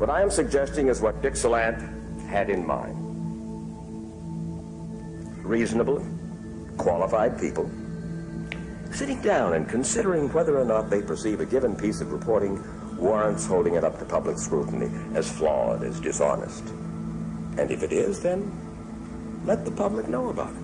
What I am suggesting is what Dick Salant had in mind. Reasonable, qualified people sitting down and considering whether or not they perceive a given piece of reporting warrants holding it up to public scrutiny as flawed, as dishonest. And if it is, then let the public know about it.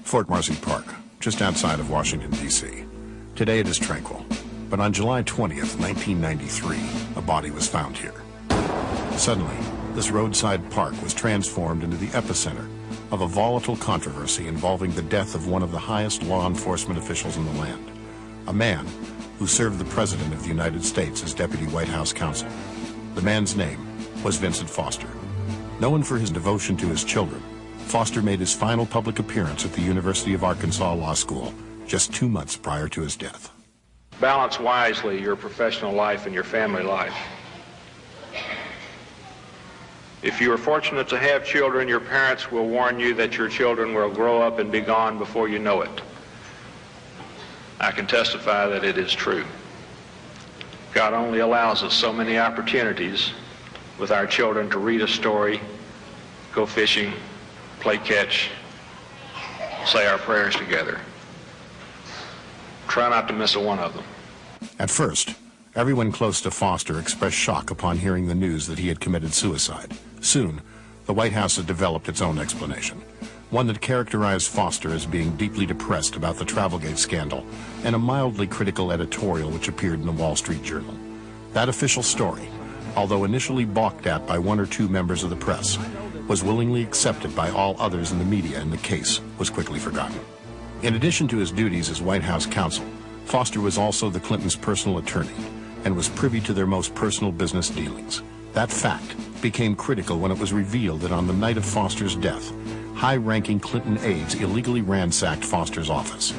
Fort Marcy Park, just outside of Washington, D.C. Today it is tranquil, but on July 20th, 1993, a body was found here. Suddenly, this roadside park was transformed into the epicenter of a volatile controversy involving the death of one of the highest law enforcement officials in the land, a man who served the President of the United States as Deputy White House Counsel. The man's name was Vincent Foster. Known for his devotion to his children, Foster made his final public appearance at the University of Arkansas Law School just 2 months prior to his death. Balance wisely your professional life and your family life. If you are fortunate to have children, your parents will warn you that your children will grow up and be gone before you know it. I can testify that it is true. God only allows us so many opportunities with our children to read a story, go fishing, play catch, say our prayers together. Try not to miss a one of them. At first, everyone close to Foster expressed shock upon hearing the news that he had committed suicide. Soon, the White House had developed its own explanation, one that characterized Foster as being deeply depressed about the Travelgate scandal and a mildly critical editorial which appeared in the Wall Street Journal. That official story, although initially balked at by one or two members of the press, was willingly accepted by all others in the media, and the case was quickly forgotten. In addition to his duties as White House counsel, Foster was also the Clintons' personal attorney and was privy to their most personal business dealings. That fact became critical when it was revealed that on the night of Foster's death, high-ranking Clinton aides illegally ransacked Foster's office.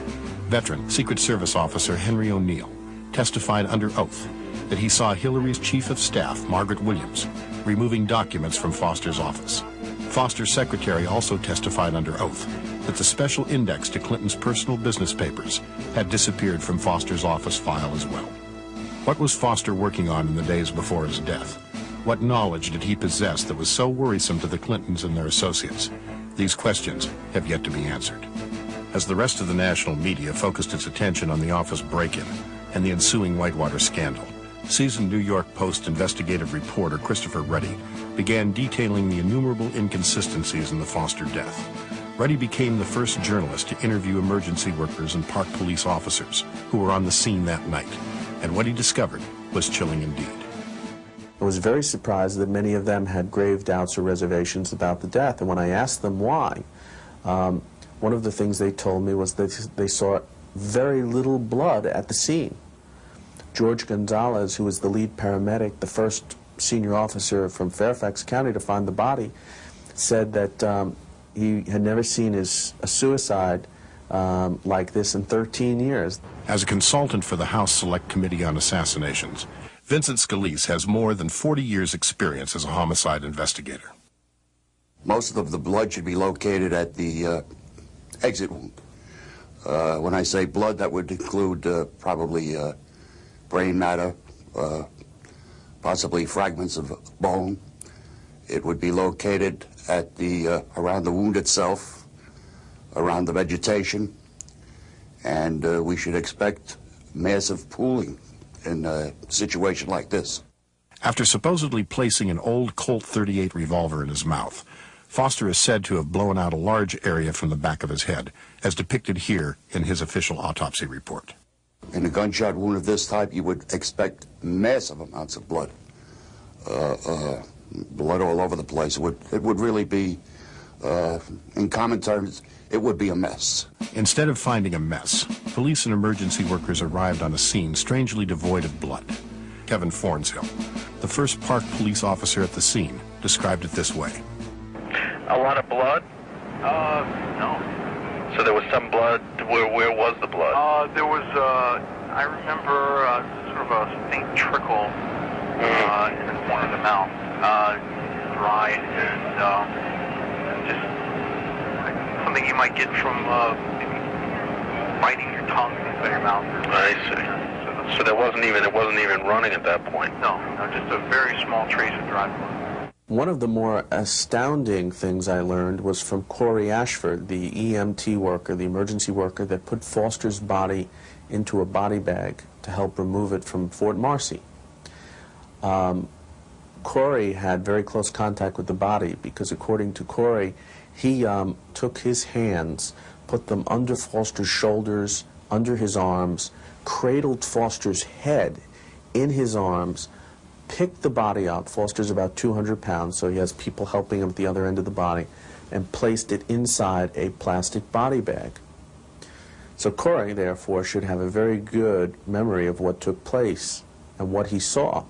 Veteran Secret Service officer Henry O'Neill testified under oath that he saw Hillary's chief of staff, Margaret Williams, removing documents from Foster's office. Foster's secretary also testified under oath that the special index to Clinton's personal business papers had disappeared from Foster's office file as well. What was Foster working on in the days before his death? What knowledge did he possess that was so worrisome to the Clintons and their associates? These questions have yet to be answered. As the rest of the national media focused its attention on the office break-in and the ensuing Whitewater scandal, seasoned New York Post investigative reporter Christopher Ruddy began detailing the innumerable inconsistencies in the Foster death. Ruddy became the first journalist to interview emergency workers and park police officers who were on the scene that night, and what he discovered was chilling indeed. I was very surprised that many of them had grave doubts or reservations about the death, and when I asked them why, one of the things they told me was that they saw very little blood at the scene. George Gonzalez, who was the lead paramedic, the first senior officer from Fairfax County to find the body, said that he had never seen a suicide like this in 13 years. As a consultant for the House Select Committee on Assassinations, Vincent Scalise has more than 40 years' experience as a homicide investigator. Most of the blood should be located at the exit wound. When I say blood, that would include probably brain matter, possibly fragments of bone. It would be located at the around the wound itself, around the vegetation, and we should expect massive pooling in a situation like this. After supposedly placing an old Colt .38 revolver in his mouth, Foster is said to have blown out a large area from the back of his head, as depicted here in his official autopsy report. In a gunshot wound of this type, you would expect massive amounts of blood. Blood all over the place. It would really be, in common terms, it would be a mess. Instead of finding a mess, police and emergency workers arrived on a scene strangely devoid of blood. Kevin Fornshill, the first park police officer at the scene described it this way. A lot of blood? No. So there was some blood. Where was the blood? There was, I remember sort of a faint trickle in the corner of the mouth. Dry and just like something you might get from maybe biting your tongue inside your mouth. I see. So it wasn't even running at that point? No, just a very small trace of dry blood. One of the more astounding things I learned was from Corey Ashford, the EMT worker, the emergency worker that put Foster's body into a body bag to help remove it from Fort Marcy. Corey had very close contact with the body because, according to Corey, he took his hands, put them under Foster's shoulders, under his arms, cradled Foster's head in his arms, picked the body up. Foster's about 200 pounds, so he has people helping him at the other end of the body, and placed it inside a plastic body bag. So Corey, therefore, should have a very good memory of what took place and what he saw.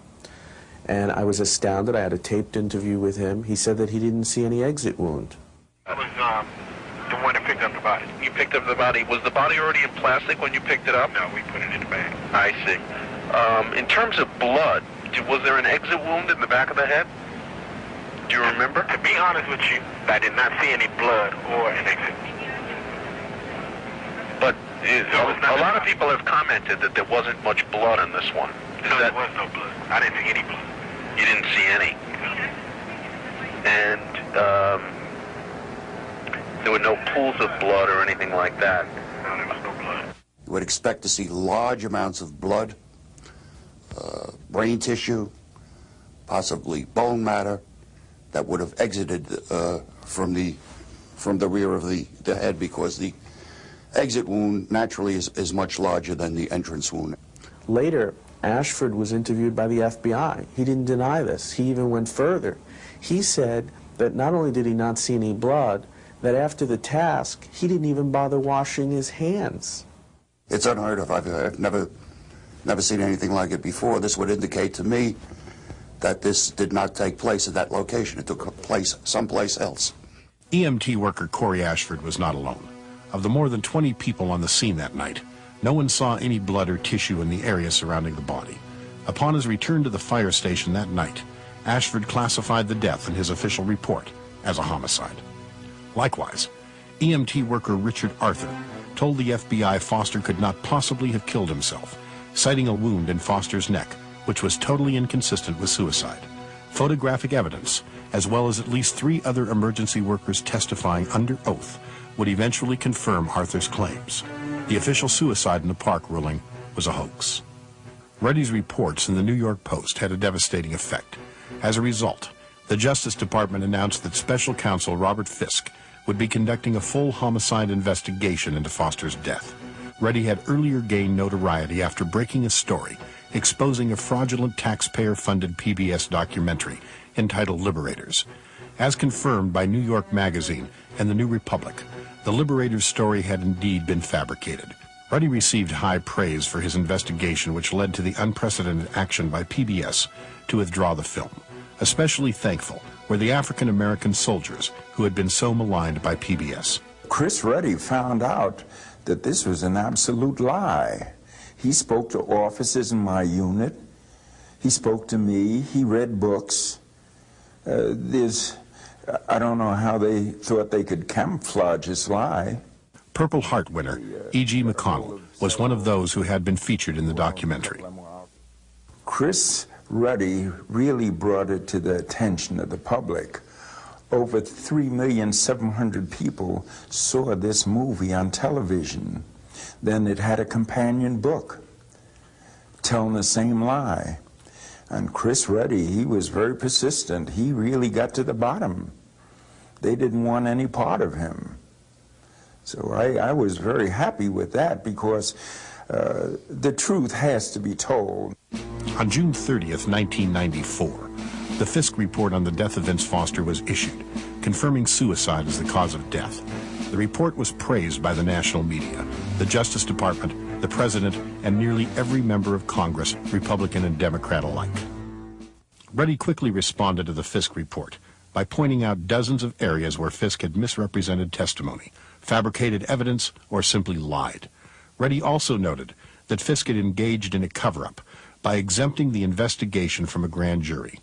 And I was astounded. I had a taped interview with him. He said that he didn't see any exit wound. That was the one that picked up the body. You picked up the body. Was the body already in plastic when you picked it up? No, we put it in the bag. I see. In terms of blood, was there an exit wound in the back of the head? Do you remember? To be honest with you, I did not see any blood or an exit. But a lot of people have commented that there wasn't much blood in this one. There was no blood. I didn't see any blood. You didn't see any? And there were no pools of blood or anything like that? No, there was no blood. You would expect to see large amounts of blood, brain tissue, possibly bone matter that would have exited from the rear of the head, because the exit wound naturally is much larger than the entrance wound. Later, Ashford was interviewed by the FBI. He didn't deny this. He even went further. He said that not only did he not see any blood, that after the task, he didn't even bother washing his hands. It's unheard of. I've never seen anything like it before. This would indicate to me that this did not take place at that location. It took place someplace else. EMT worker Corey Ashford was not alone. Of the more than 20 people on the scene that night, no one saw any blood or tissue in the area surrounding the body. Upon his return to the fire station that night, Ashford classified the death in his official report as a homicide. Likewise, EMT worker Richard Arthur told the FBI Foster could not possibly have killed himself, citing a wound in Foster's neck, which was totally inconsistent with suicide. Photographic evidence, as well as at least 3 other emergency workers testifying under oath, would eventually confirm Arthur's claims. The official suicide in the park ruling was a hoax. Reddy's reports in the New York Post had a devastating effect. As a result, the Justice Department announced that Special Counsel Robert Fisk would be conducting a full homicide investigation into Foster's death. Reddy had earlier gained notoriety after breaking a story exposing a fraudulent taxpayer-funded PBS documentary entitled Liberators. As confirmed by New York Magazine and the New Republic, the Liberators story had indeed been fabricated. Reddy received high praise for his investigation, which led to the unprecedented action by PBS to withdraw the film. Especially thankful were the African-American soldiers who had been so maligned by PBS. Chris Reddy found out that this was an absolute lie. He spoke to officers in my unit. He spoke to me. He read books. I don't know how they thought they could camouflage his lie. Purple Heart winner E.G. McConnell was one of those who had been featured in the documentary. Chris Reddy really brought it to the attention of the public. Over 3,700,000 people saw this movie on television. Then it had a companion book telling the same lie. And Chris Reddy, he was very persistent. He really got to the bottom. They didn't want any part of him. So I was very happy with that, because the truth has to be told. On June 30th, 1994, the Fisk report on the death of Vince Foster was issued, confirming suicide as the cause of death. The report was praised by the national media, the Justice Department, the President, and nearly every member of Congress, Republican and Democrat alike. Ruddy quickly responded to the Fisk report by pointing out dozens of areas where Fisk had misrepresented testimony, fabricated evidence, or simply lied. Ruddy also noted that Fisk had engaged in a cover-up by exempting the investigation from a grand jury.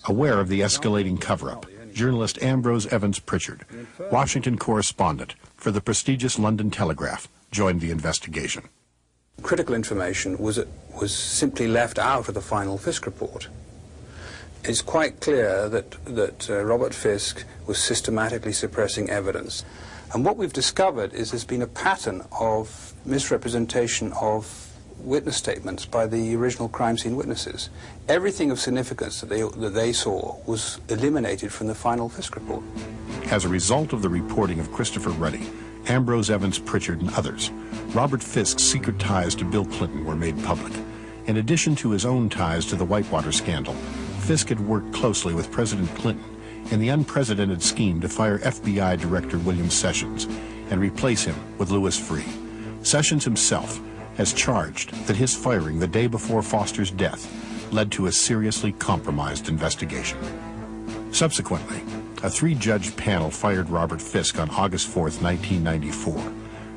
Aware of the escalating cover-up, journalist Ambrose Evans Pritchard, Washington correspondent for the prestigious London Telegraph, joined the investigation. Critical information was simply left out of the final Fisk report. It's quite clear that Robert Fisk was systematically suppressing evidence. And what we've discovered is there's been a pattern of misrepresentation of witness statements by the original crime scene witnesses. Everything of significance that they saw was eliminated from the final Fisk report. As a result of the reporting of Christopher Ruddy, Ambrose Evans Pritchard, and others, Robert Fisk's secret ties to Bill Clinton were made public. In addition to his own ties to the Whitewater scandal, Fisk had worked closely with President Clinton in the unprecedented scheme to fire FBI Director William Sessions and replace him with Louis Freeh. Sessions himself has charged that his firing the day before Foster's death led to a seriously compromised investigation. Subsequently, a three-judge panel fired Robert Fisk on August 4th, 1994,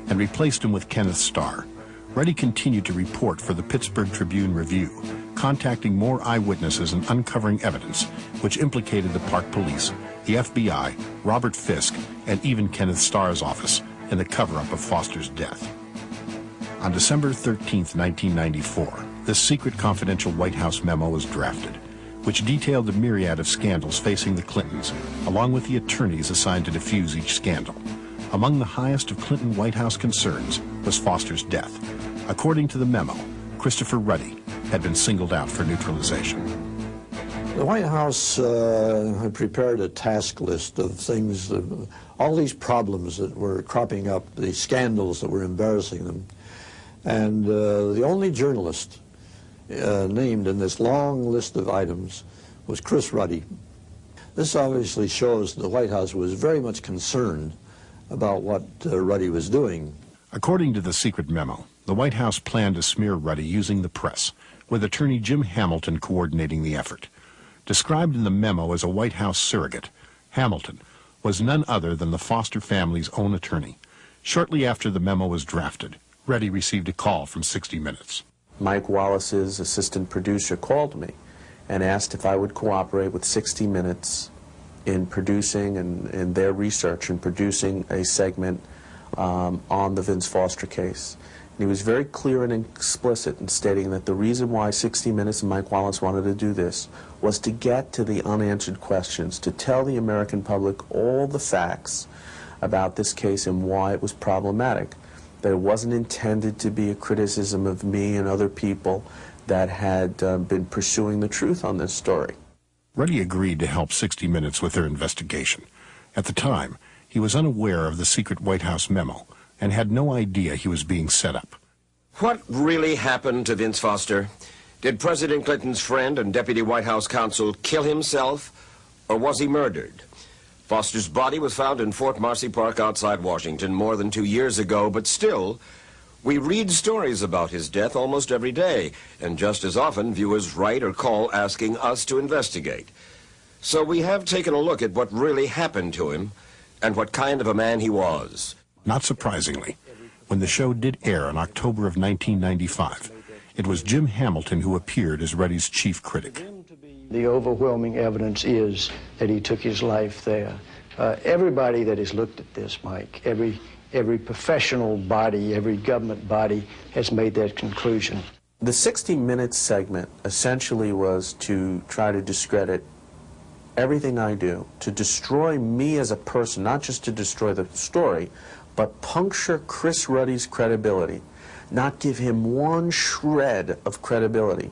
and replaced him with Kenneth Starr. Ruddy continued to report for the Pittsburgh Tribune-Review, contacting more eyewitnesses and uncovering evidence which implicated the Park Police, the FBI, Robert Fisk, and even Kenneth Starr's office in the cover-up of Foster's death. On December 13th, 1994, this secret confidential White House memo was drafted, which detailed the myriad of scandals facing the Clintons, along with the attorneys assigned to defuse each scandal. Among the highest of Clinton White House concerns was Foster's death. According to the memo, Christopher Ruddy had been singled out for neutralization. The White House had prepared a task list of things, all these problems that were cropping up, the scandals that were embarrassing them. And the only journalist named in this long list of items was Chris Ruddy. This obviously shows the White House was very much concerned about what Ruddy was doing. According to the secret memo, the White House planned to smear Ruddy using the press, with attorney Jim Hamilton coordinating the effort. Described in the memo as a White House surrogate, Hamilton was none other than the Foster family's own attorney. Shortly after the memo was drafted, Ruddy received a call from 60 Minutes. Mike Wallace's assistant producer called me and asked if I would cooperate with 60 Minutes in producing and in their research and producing a segment on the Vince Foster case. And he was very clear and explicit in stating that the reason why 60 Minutes and Mike Wallace wanted to do this was to get to the unanswered questions, to tell the American public all the facts about this case and why it was problematic. That it wasn't intended to be a criticism of me and other people that had been pursuing the truth on this story. Ruddy agreed to help 60 Minutes with their investigation. At the time, he was unaware of the secret White House memo and had no idea he was being set up. What really happened to Vince Foster? Did President Clinton's friend and Deputy White House counsel kill himself, or was he murdered? Foster's body was found in Fort Marcy Park outside Washington more than 2 years ago, but still, we read stories about his death almost every day, and just as often viewers write or call asking us to investigate. So we have taken a look at what really happened to him and what kind of a man he was. Not surprisingly, when the show did air in October of 1995, it was Jim Hamilton who appeared as Ruddy's chief critic. The overwhelming evidence is that he took his life there. Everybody that has looked at this, Mike, every professional body, every government body has made that conclusion. The 60 Minutes segment essentially was to try to discredit everything I do, to destroy me as a person, not just to destroy the story, but puncture Chris Ruddy's credibility, not give him one shred of credibility,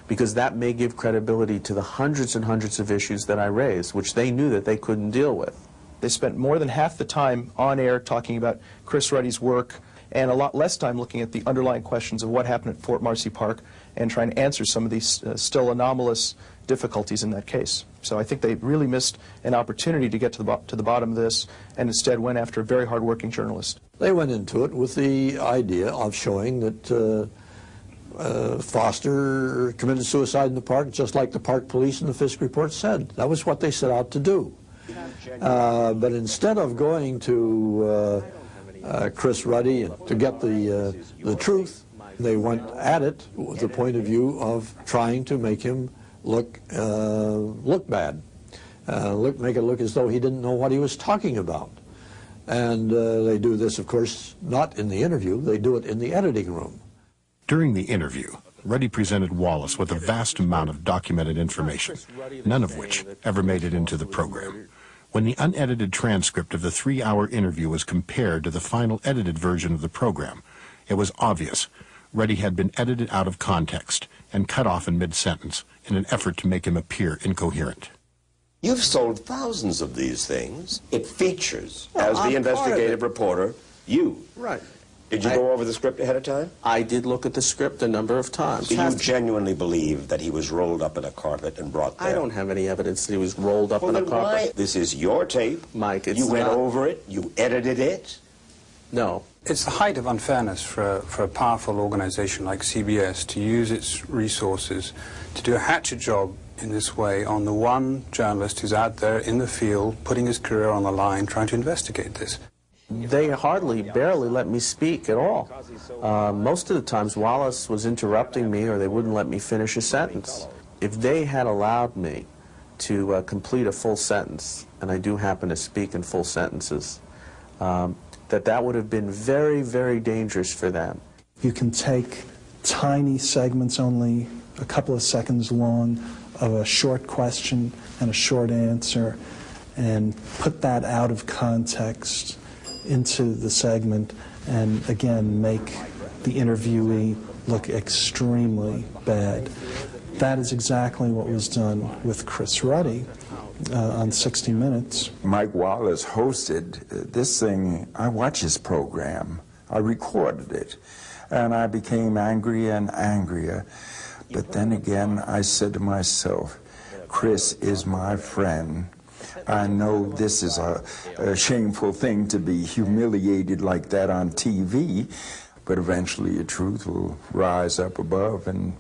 because that may give credibility to the hundreds and hundreds of issues that I raised, which they knew that they couldn't deal with. They spent more than half the time on air talking about Chris Ruddy's work and a lot less time looking at the underlying questions of what happened at Fort Marcy Park and trying to answer some of these still anomalous difficulties in that case. So I think they really missed an opportunity to get to the bottom of this and instead went after a very hard-working journalist. They went into it with the idea of showing that Foster committed suicide in the park, just like the park police and the Fisk report said. That was what they set out to do. But instead of going to Chris Ruddy and to get the truth, they went at it with the point of view of trying to make him look bad, make it look as though he didn't know what he was talking about. And they do this, of course, not in the interview. They do it in the editing room. During the interview, Ruddy presented Wallace with a vast amount of documented information, none of which ever made it into the program. When the unedited transcript of the 3-hour interview was compared to the final edited version of the program, it was obvious Ruddy had been edited out of context and cut off in mid-sentence in an effort to make him appear incoherent. You've sold thousands of these things. It features, as the investigative reporter, you. Right. Did you go over the script ahead of time? I did look at the script a number of times. Do you genuinely believe that he was rolled up in a carpet and brought there? I don't have any evidence that he was rolled up in a carpet. This is your tape. Mike, it's You went over it. You edited it. No. It's the height of unfairness for a powerful organization like CBS to use its resources to do a hatchet job in this way on the one journalist who's out there in the field putting his career on the line trying to investigate this. They barely let me speak at all. Most of the times Wallace was interrupting me or they wouldn't let me finish a sentence. If they had allowed me to complete a full sentence, and I do happen to speak in full sentences, that would have been very, very dangerous for them. You can take tiny segments, only a couple of seconds long, of a short question and a short answer, and put that out of context into the segment, and again make the interviewee look extremely bad. That is exactly what was done with Chris Ruddy on 60 Minutes. Mike Wallace hosted this thing. I watched his program. I recorded it. And I became angrier and angrier. But then again, I said to myself, Chris is my friend. I know this is a shameful thing to be humiliated like that on TV, but eventually the truth will rise up above and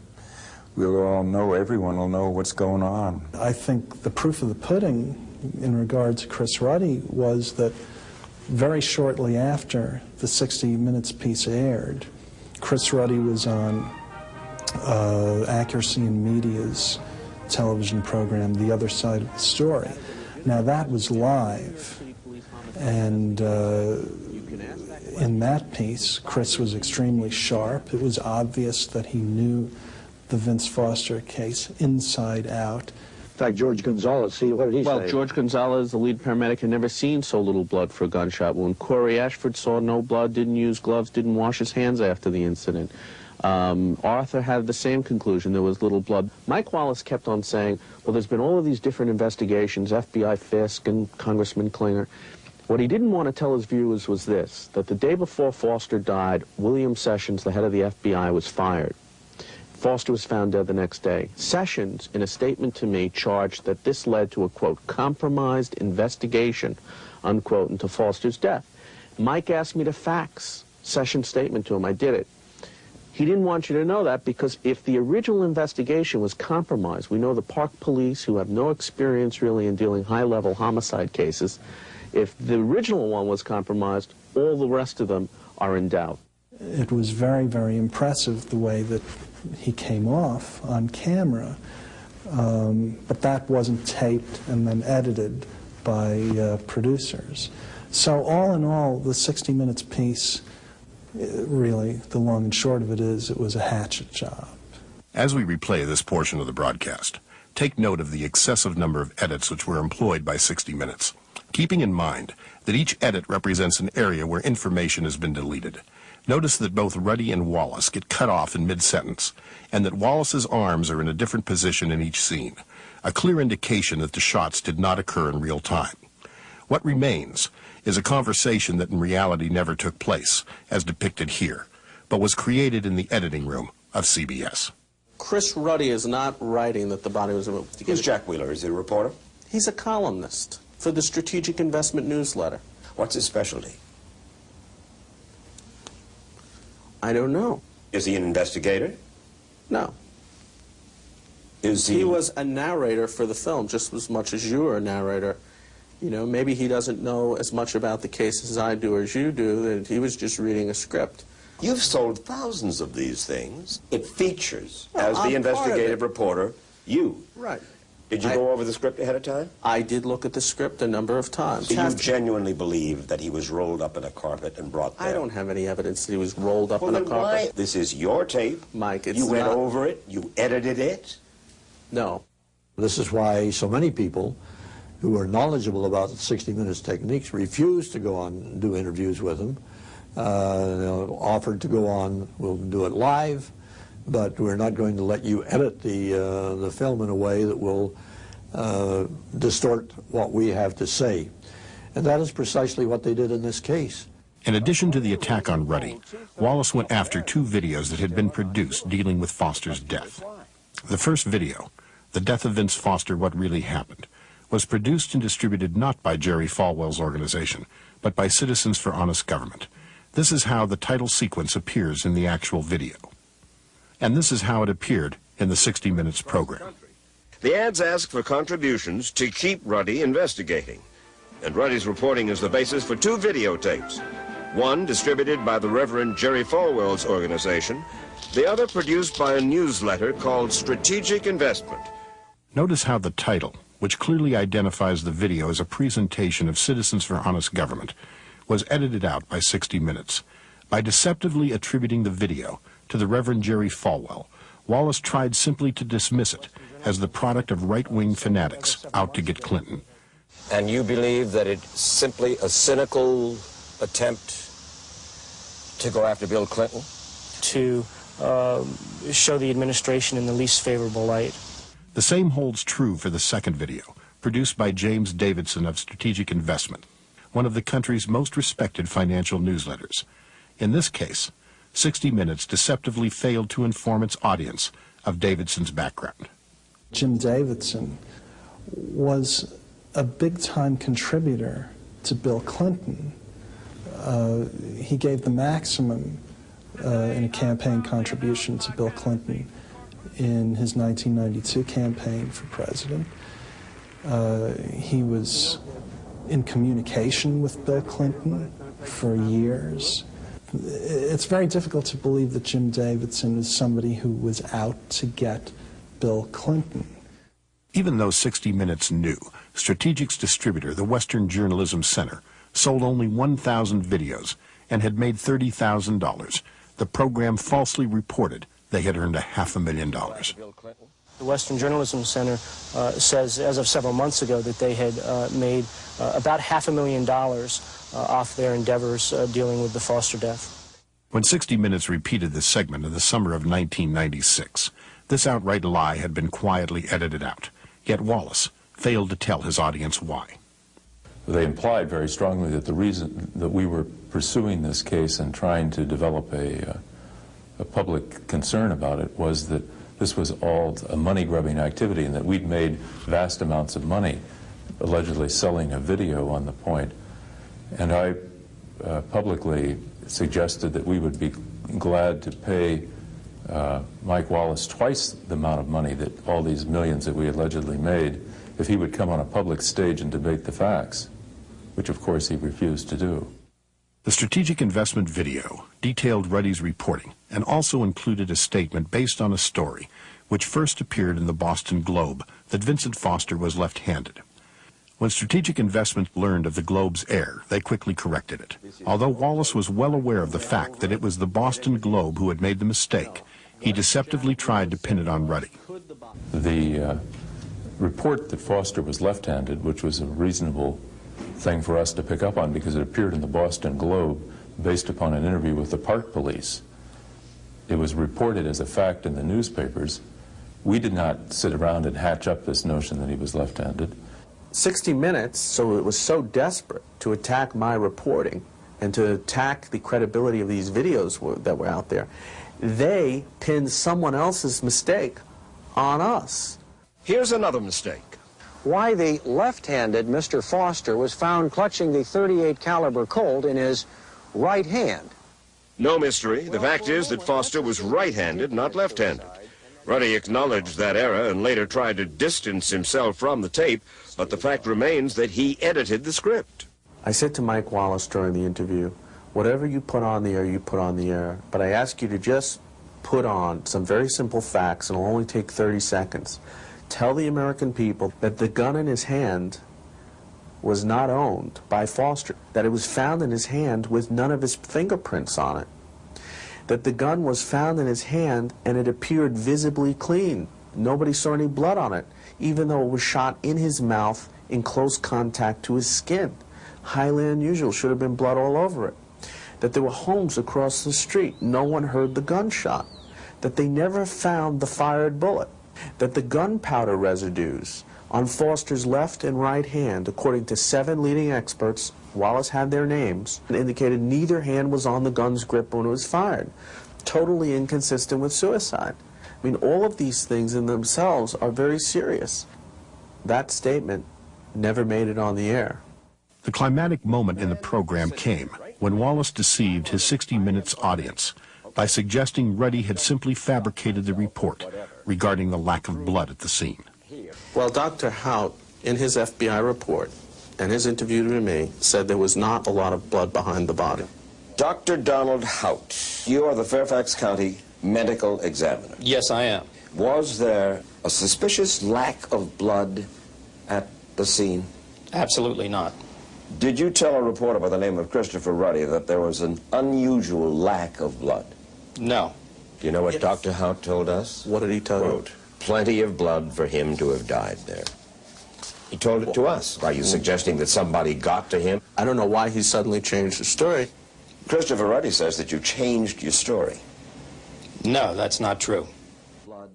we'll all know, everyone will know what's going on. I think the proof of the pudding in regard to Chris Ruddy was that very shortly after the 60 Minutes piece aired, Chris Ruddy was on Accuracy in Media's television program, The Other Side of the Story. Now that was live, and in that piece, Chris was extremely sharp. It was obvious that he knew the Vince Foster case inside out. In fact, George Gonzalez, see, what did he say? Well, George Gonzalez, the lead paramedic, had never seen so little blood for a gunshot wound. Corey Ashford saw no blood, didn't use gloves, didn't wash his hands after the incident. Arthur had the same conclusion, there was little blood. Mike Wallace kept on saying, well, there's been all of these different investigations, FBI Fisk and Congressman Klinger. What he didn't want to tell his viewers was this, that the day before Foster died, William Sessions, the head of the FBI, was fired. Foster was found dead the next day. Sessions, in a statement to me, charged that this led to a, quote, compromised investigation, unquote, into Foster's death. Mike asked me to fax Sessions' statement to him. I did it. He didn't want you to know that because if the original investigation was compromised, we know the park police, who have no experience really in dealing high-level homicide cases, if the original one was compromised, all the rest of them are in doubt. It was very, very impressive the way that he came off on camera, but that wasn't taped and then edited by producers. So all in all, the 60 Minutes piece, really, the long and short of it is, it was a hatchet job. As we replay this portion of the broadcast, take note of the excessive number of edits which were employed by 60 Minutes, keeping in mind that each edit represents an area where information has been deleted. Notice that both Ruddy and Wallace get cut off in mid-sentence, and that Wallace's arms are in a different position in each scene, a clear indication that the shots did not occur in real time. What remains is a conversation that in reality never took place, as depicted here, but was created in the editing room of CBS. Chris Ruddy is not writing that the body was removed. Who's Jack Wheeler? Is he a reporter? He's a columnist for the Strategic Investment newsletter. What's his specialty? I don't know. Is he an investigator? No. Is He was a narrator for the film, just as much as you were a narrator. You know, maybe he doesn't know as much about the case as I do or as you do, that he was just reading a script. You've sold thousands of these things. It features, Well, as I'm the investigative reporter, you. Right. Did you go over the script ahead of time? I did look at the script a number of times. Do you genuinely believe that he was rolled up in a carpet and brought there? I don't have any evidence that he was rolled up in a then carpet. why? This is your tape. Mike, it's You went not- over it. You edited it. No. This is why so many people who are knowledgeable about 60 Minutes techniques refuse to go on and do interviews with him. Offered to go on, we'll do it live, but we're not going to let you edit the film in a way that will distort what we have to say. And that is precisely what they did in this case. In addition to the attack on Ruddy, Wallace went after 2 videos that had been produced dealing with Foster's death. The first video, The Death of Vince Foster, What Really Happened, was produced and distributed not by Jerry Falwell's organization, but by Citizens for Honest Government. This is how the title sequence appears in the actual video. And this is how it appeared in the 60 Minutes program. The ads ask for contributions to keep Ruddy investigating. And Ruddy's reporting is the basis for 2 videotapes. One distributed by the Reverend Jerry Falwell's organization, the other produced by a newsletter called Strategic Investment. Notice how the title, which clearly identifies the video as a presentation of Citizens for Honest Government, was edited out by 60 Minutes. By deceptively attributing the video to the Reverend Jerry Falwell, Wallace tried simply to dismiss it as the product of right-wing fanatics out to get Clinton. And you believe that it's simply a cynical attempt to go after Bill Clinton? To show the administration in the least favorable light. The same holds true for the second video, produced by James Davidson of Strategic Investment, one of the country's most respected financial newsletters. In this case, 60 Minutes deceptively failed to inform its audience of Davidson's background. Jim Davidson was a big-time contributor to Bill Clinton. He gave the maximum in a campaign contribution to Bill Clinton in his 1992 campaign for president. He was in communication with Bill Clinton for years. It's very difficult to believe that Jim Davidson is somebody who was out to get Bill Clinton. Even though 60 Minutes knew, Strategic's distributor, the Western Journalism Center, sold only 1,000 videos and had made $30,000. The program falsely reported they had earned $500,000. The Western Journalism Center says, as of several months ago, that they had made about $500,000 off their endeavors dealing with the Foster death. When 60 Minutes repeated this segment in the summer of 1996, this outright lie had been quietly edited out. Yet Wallace failed to tell his audience why. They implied very strongly that the reason that we were pursuing this case and trying to develop a public concern about it was that this was all a money-grubbing activity and that we'd made vast amounts of money allegedly selling a video on the point. And I publicly suggested that we would be glad to pay Mike Wallace twice the amount of money that all these millions that we allegedly made if he would come on a public stage and debate the facts, which of course he refused to do. The Strategic Investment video detailed Ruddy's reporting and also included a statement based on a story which first appeared in the Boston Globe that Vincent Foster was left-handed. When Strategic Investment learned of the Globe's error, they quickly corrected it. Although Wallace was well aware of the fact that it was the Boston Globe who had made the mistake, he deceptively tried to pin it on Ruddy. The report that Foster was left-handed, which was a reasonable thing for us to pick up on because it appeared in the Boston Globe based upon an interview with the Park Police. It was reported as a fact in the newspapers. We did not sit around and hatch up this notion that he was left-handed. 60 Minutes, so it was so desperate to attack my reporting and to attack the credibility of these videos that were out there, they pinned someone else's mistake on us. Here's another mistake. Why the left-handed Mr. Foster was found clutching the .38 caliber Colt in his right hand. No mystery. The fact is that Foster was right-handed, not left-handed. Ruddy acknowledged that error and later tried to distance himself from the tape, but the fact remains that he edited the script. I said to Mike Wallace during the interview, whatever you put on the air, you put on the air, but I ask you to just put on some very simple facts, and it'll only take 30 seconds. Tell the American people that the gun in his hand was not owned by Foster, that it was found in his hand with none of his fingerprints on it, that the gun was found in his hand and it appeared visibly clean. Nobody saw any blood on it, even though it was shot in his mouth in close contact to his skin. Highly unusual, should have been blood all over it. That there were homes across the street, no one heard the gunshot. That they never found the fired bullet. That the gunpowder residues on Foster's left and right hand, according to 7 leading experts, Wallace had their names, indicated neither hand was on the gun's grip when it was fired. Totally inconsistent with suicide. I mean, all of these things in themselves are very serious. That statement never made it on the air. The climatic moment in the program came when Wallace deceived his 60 Minutes audience by suggesting Ruddy had simply fabricated the report regarding the lack of blood at the scene. Well, Dr. Hout, in his FBI report and his interview with me, said there was not a lot of blood behind the body. Dr. Donald Hout, you are the Fairfax County medical examiner. Yes, I am. Was there a suspicious lack of blood at the scene? Absolutely not. Did you tell a reporter by the name of Christopher Ruddy that there was an unusual lack of blood? No. Do you know what Dr. Hout told us? What did he tell you? Plenty of blood for him to have died there. He told it to us. Are you suggesting that somebody got to him? I don't know why he suddenly changed the story. Christopher Ruddy says that you changed your story. No, that's not true.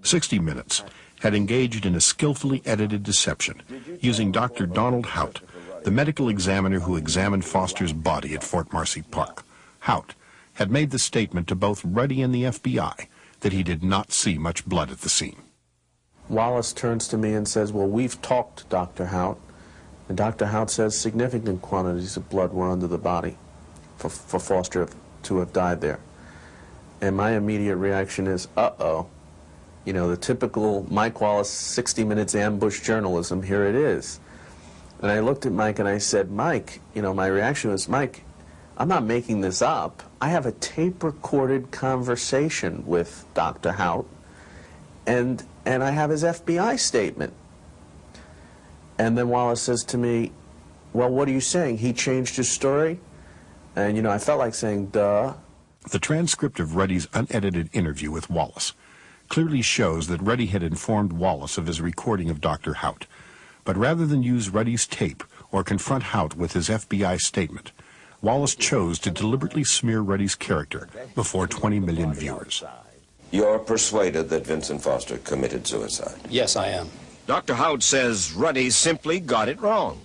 60 Minutes had engaged in a skillfully edited deception using Dr. Donald Hout, the medical examiner who examined Foster's body at Fort Marcy Park. Hout had made the statement to both Ruddy and the FBI that he did not see much blood at the scene. Wallace turns to me and says, well, we've talked, Dr. Hout. And Dr. Hout says significant quantities of blood were under the body for Foster to have died there. And my immediate reaction is, uh-oh. You know, the typical Mike Wallace 60 Minutes ambush journalism, here it is. And I looked at Mike and I said, Mike, you know, my reaction was, Mike, I'm not making this up. I have a tape-recorded conversation with Dr. Hout, and I have his FBI statement. And then Wallace says to me, well, what are you saying? He changed his story? And, you know, I felt like saying, duh. The transcript of Ruddy's unedited interview with Wallace clearly shows that Ruddy had informed Wallace of his recording of Dr. Hout. But rather than use Ruddy's tape or confront Hout with his FBI statement, Wallace chose to deliberately smear Ruddy's character before 20 million viewers. You're persuaded that Vincent Foster committed suicide? Yes, I am. Dr. Hout says Ruddy simply got it wrong.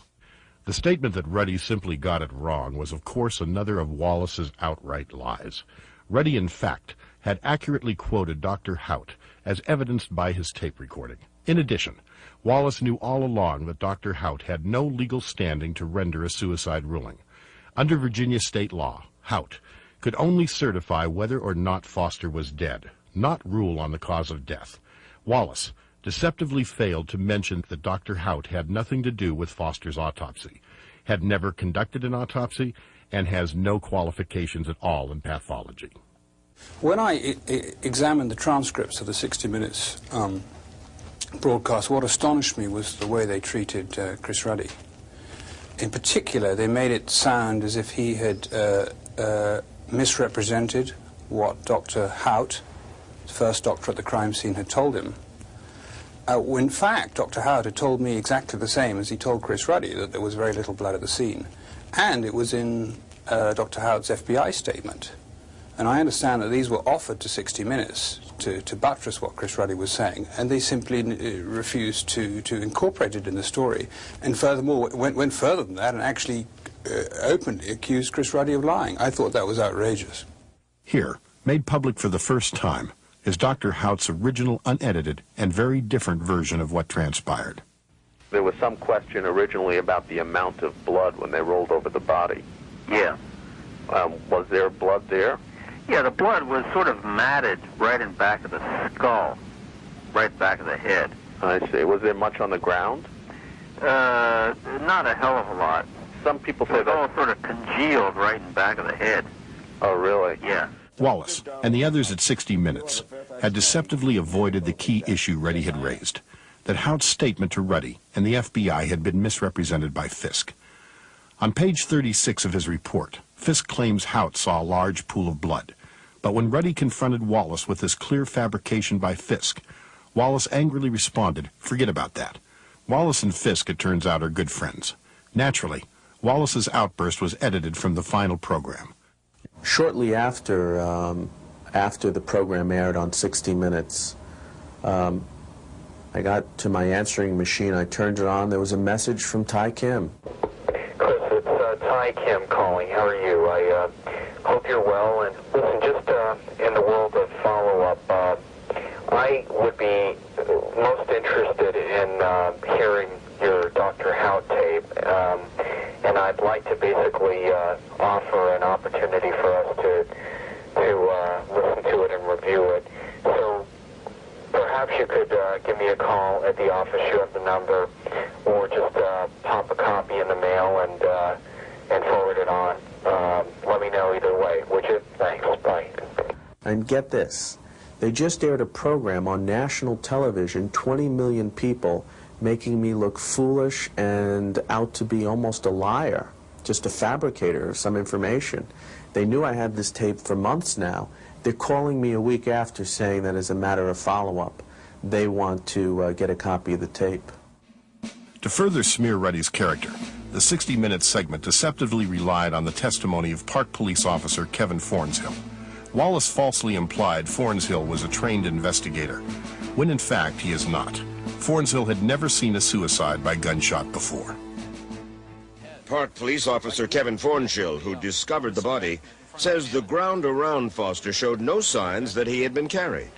The statement that Ruddy simply got it wrong was, of course, another of Wallace's outright lies. Ruddy, in fact, had accurately quoted Dr. Hout, as evidenced by his tape recording. In addition, Wallace knew all along that Dr. Hout had no legal standing to render a suicide ruling. Under Virginia state law, Hout could only certify whether or not Foster was dead, not rule on the cause of death. Wallace deceptively failed to mention that Dr. Hout had nothing to do with Foster's autopsy, had never conducted an autopsy, and has no qualifications at all in pathology. When I examined the transcripts of the 60 Minutes broadcast, what astonished me was the way they treated Chris Ruddy. In particular, they made it sound as if he had misrepresented what Dr. Hout, the first doctor at the crime scene, had told him. In fact, Dr. Hout had told me exactly the same as he told Chris Ruddy, that there was very little blood at the scene. And it was in Dr. Hout's FBI statement. And I understand that these were offered to 60 Minutes to buttress what Chris Ruddy was saying, and they simply refused to incorporate it in the story. And furthermore, went further than that and actually openly accused Chris Ruddy of lying. I thought that was outrageous. Here, made public for the first time, is Dr. Hout's original, unedited, and very different version of what transpired. There was some question originally about the amount of blood when they rolled over the body. Yeah. Was there blood there? Yeah, the blood was sort of matted right in back of the skull. right back of the head. I see. Was there much on the ground? Not a hell of a lot. Some people say it was all sort of congealed right in back of the head. Oh, really? Yeah. Wallace and the others at 60 Minutes had deceptively avoided the key issue Ruddy had raised, that Haut's statement to Ruddy and the FBI had been misrepresented by Fisk. On page 36 of his report, Fisk claims Haut saw a large pool of blood, but when Ruddy confronted Wallace with this clear fabrication by Fisk, Wallace angrily responded, "Forget about that." Wallace and Fisk, it turns out, are good friends. Naturally, Wallace's outburst was edited from the final program. Shortly after the program aired on 60 Minutes, I got to my answering machine, I turned it on, there was a message from Ty Kim. Chris, it's Ty Kim calling. How are you? I hope you're well. And listen, just in the world of follow-up, I would be most interested in hearing your Dr. Haut tape, and I'd like to basically offer an opportunity for us to listen to it and review it. So perhaps you could give me a call at the office. You have the number, or just pop a copy in the mail and forward it on. Let me know either way, would you? Thanks. Bye. And get this, they just aired a program on national television, 20 million people, making me look foolish and out to be almost a liar, just a fabricator of some information. They knew I had this tape for months now. They're calling me a week after saying that as a matter of follow-up, they want to get a copy of the tape. To further smear Ruddy's character, the 60 Minutes segment deceptively relied on the testimony of Park Police Officer Kevin Fornshill. Wallace falsely implied Fornshill was a trained investigator, when in fact he is not. Fornshill had never seen a suicide by gunshot before. Park Police Officer Kevin Fornshill, who discovered the body, says the ground around Foster showed no signs that he had been carried.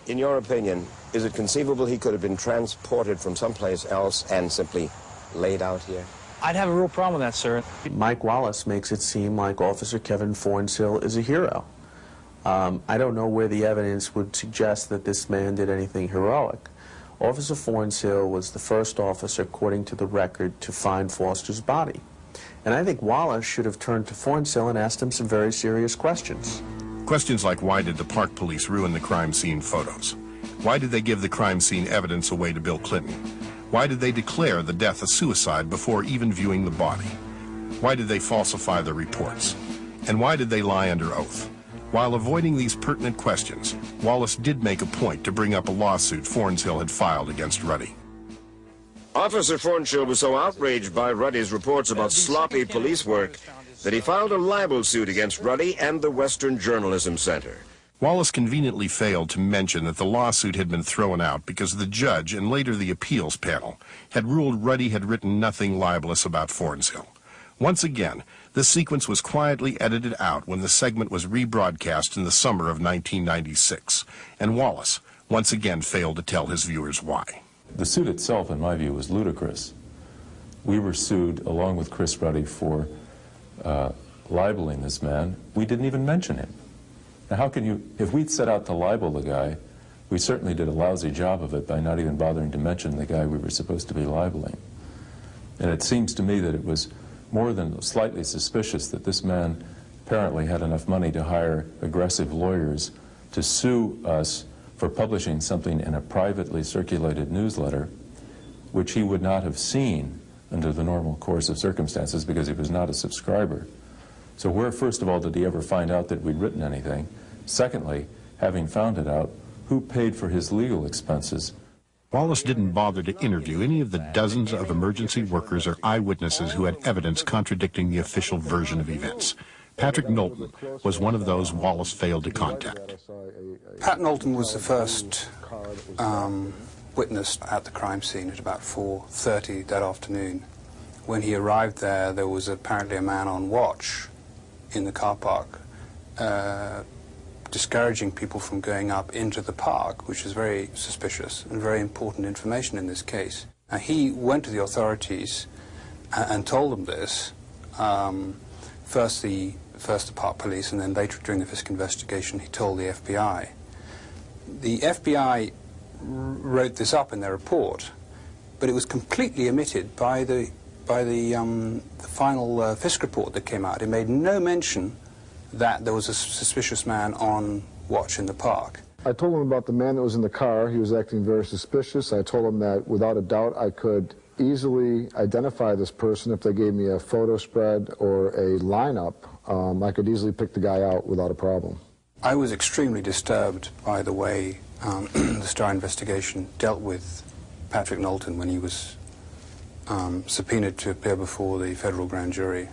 In your opinion, is it conceivable he could have been transported from someplace else and simply laid out here? I'd have a real problem with that, sir. Mike Wallace makes it seem like Officer Kevin Fornshill is a hero. I don't know where the evidence would suggest that this man did anything heroic. Officer Fornshill was the first officer, according to the record, to find Foster's body. And I think Wallace should have turned to Fornshill and asked him some very serious questions. Questions like, why did the Park Police ruin the crime scene photos? Why did they give the crime scene evidence away to Bill Clinton? Why did they declare the death a suicide before even viewing the body? Why did they falsify the reports? And why did they lie under oath? While avoiding these pertinent questions, Wallace did make a point to bring up a lawsuit Fornshill had filed against Ruddy. Officer Fornshill was so outraged by Ruddy's reports about sloppy police work that he filed a libel suit against Ruddy and the Western Journalism Center. Wallace conveniently failed to mention that the lawsuit had been thrown out because the judge and later the appeals panel had ruled Ruddy had written nothing libelous about Fornshill. Once again, this sequence was quietly edited out when the segment was rebroadcast in the summer of 1996, and Wallace once again failed to tell his viewers why. The suit itself, in my view, was ludicrous. We were sued, along with Chris Ruddy, for libeling this man. We didn't even mention him. Now, how can you, if we'd set out to libel the guy, we certainly did a lousy job of it by not even bothering to mention the guy we were supposed to be libeling. And it seems to me that it was more than slightly suspicious that this man apparently had enough money to hire aggressive lawyers to sue us for publishing something in a privately circulated newsletter which he would not have seen under the normal course of circumstances because he was not a subscriber. So where, first of all, did he ever find out that we'd written anything? Secondly, having found it out, who paid for his legal expenses? Wallace didn't bother to interview any of the dozens of emergency workers or eyewitnesses who had evidence contradicting the official version of events. Patrick Knowlton was one of those Wallace failed to contact. Pat Knowlton was the first witness at the crime scene at about 4:30 that afternoon. When he arrived there, there was apparently a man on watch in the car park, discouraging people from going up into the park, which is very suspicious and very important information in this case. He went to the authorities and told them this, first the Park Police, and then later during the Fisk investigation he told the FBI. The FBI wrote this up in their report, but it was completely omitted by the final Fisk report that came out. It made no mention that there was a suspicious man on watch in the park. I told him about the man that was in the car. He was acting very suspicious. I told him that without a doubt I could easily identify this person if they gave me a photo spread or a lineup. I could easily pick the guy out without a problem. I was extremely disturbed by the way the Starr investigation dealt with Patrick Knowlton when he was subpoenaed to appear before the federal grand jury.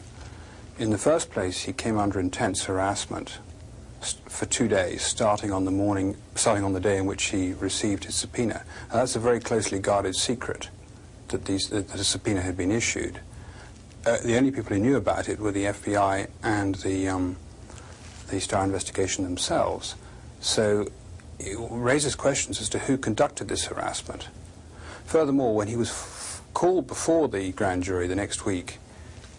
In the first place, he came under intense harassment for 2 days, starting on the day in which he received his subpoena. Now, that's a very closely guarded secret that a subpoena had been issued. The only people who knew about it were the FBI and the Starr investigation themselves. So it raises questions as to who conducted this harassment. Furthermore, when he was called before the grand jury the next week,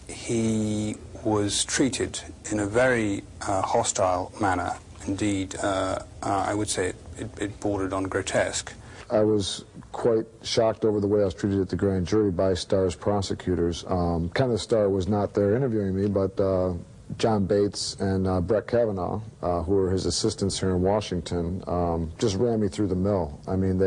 he was treated in a very hostile manner. Indeed, I would say it bordered on grotesque. I was quite shocked over the way I was treated at the grand jury by Starr's prosecutors. Kenneth Starr was not there interviewing me, but John Bates and Brett Kavanaugh, who were his assistants here in Washington, just ran me through the mill. I mean,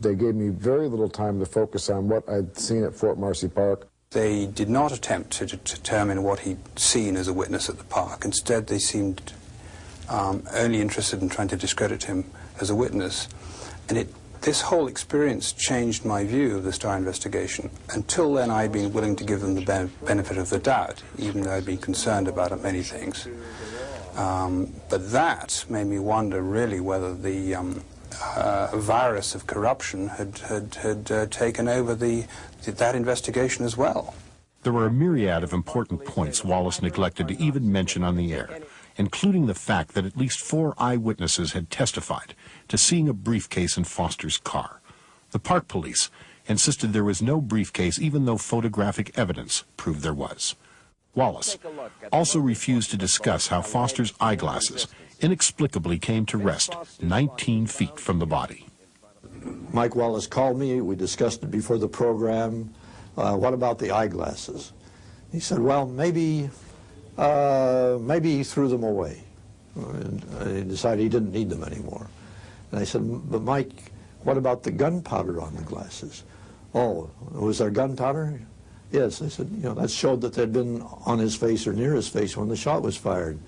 they gave me very little time to focus on what I'd seen at Fort Marcy Park. They did not attempt to determine what he'd seen as a witness at the park. Instead, they seemed only interested in trying to discredit him as a witness. And this whole experience changed my view of the Starr investigation. Until then, I'd been willing to give them the benefit of the doubt, even though I'd been concerned about many things. But that made me wonder, really, whether the virus of corruption had taken over that investigation as well. There were a myriad of important points Wallace neglected to even mention on the air, including the fact that at least 4 eyewitnesses had testified to seeing a briefcase in Foster's car. The park police insisted there was no briefcase, even though photographic evidence proved there was. Wallace also refused to discuss how Foster's eyeglasses inexplicably came to rest 19 feet from the body. Mike Wallace called me. We discussed it before the program. What about the eyeglasses? He said, well, maybe he threw them away. And he decided he didn't need them anymore. And I said, but Mike, what about the gunpowder on the glasses? Oh, was there gunpowder? Yes. I said, that showed that they'd been on his face or near his face when the shot was fired.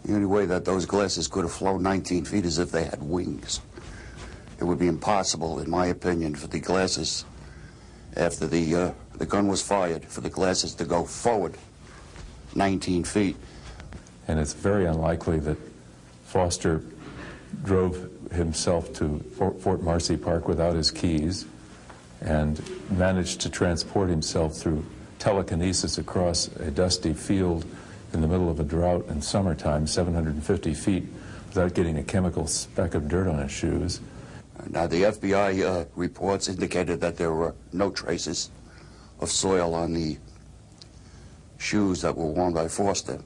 The only way that those glasses could have flown 19 feet is if they had wings. It would be impossible, in my opinion, for the glasses, after the gun was fired, for the glasses to go forward 19 feet. And it's very unlikely that Foster drove himself to Fort Marcy Park without his keys and managed to transport himself through telekinesis across a dusty field in the middle of a drought in summertime, 750 feet, without getting a chemical speck of dirt on his shoes. Now, the FBI reports indicated that there were no traces of soil on the shoes that were worn by Foster.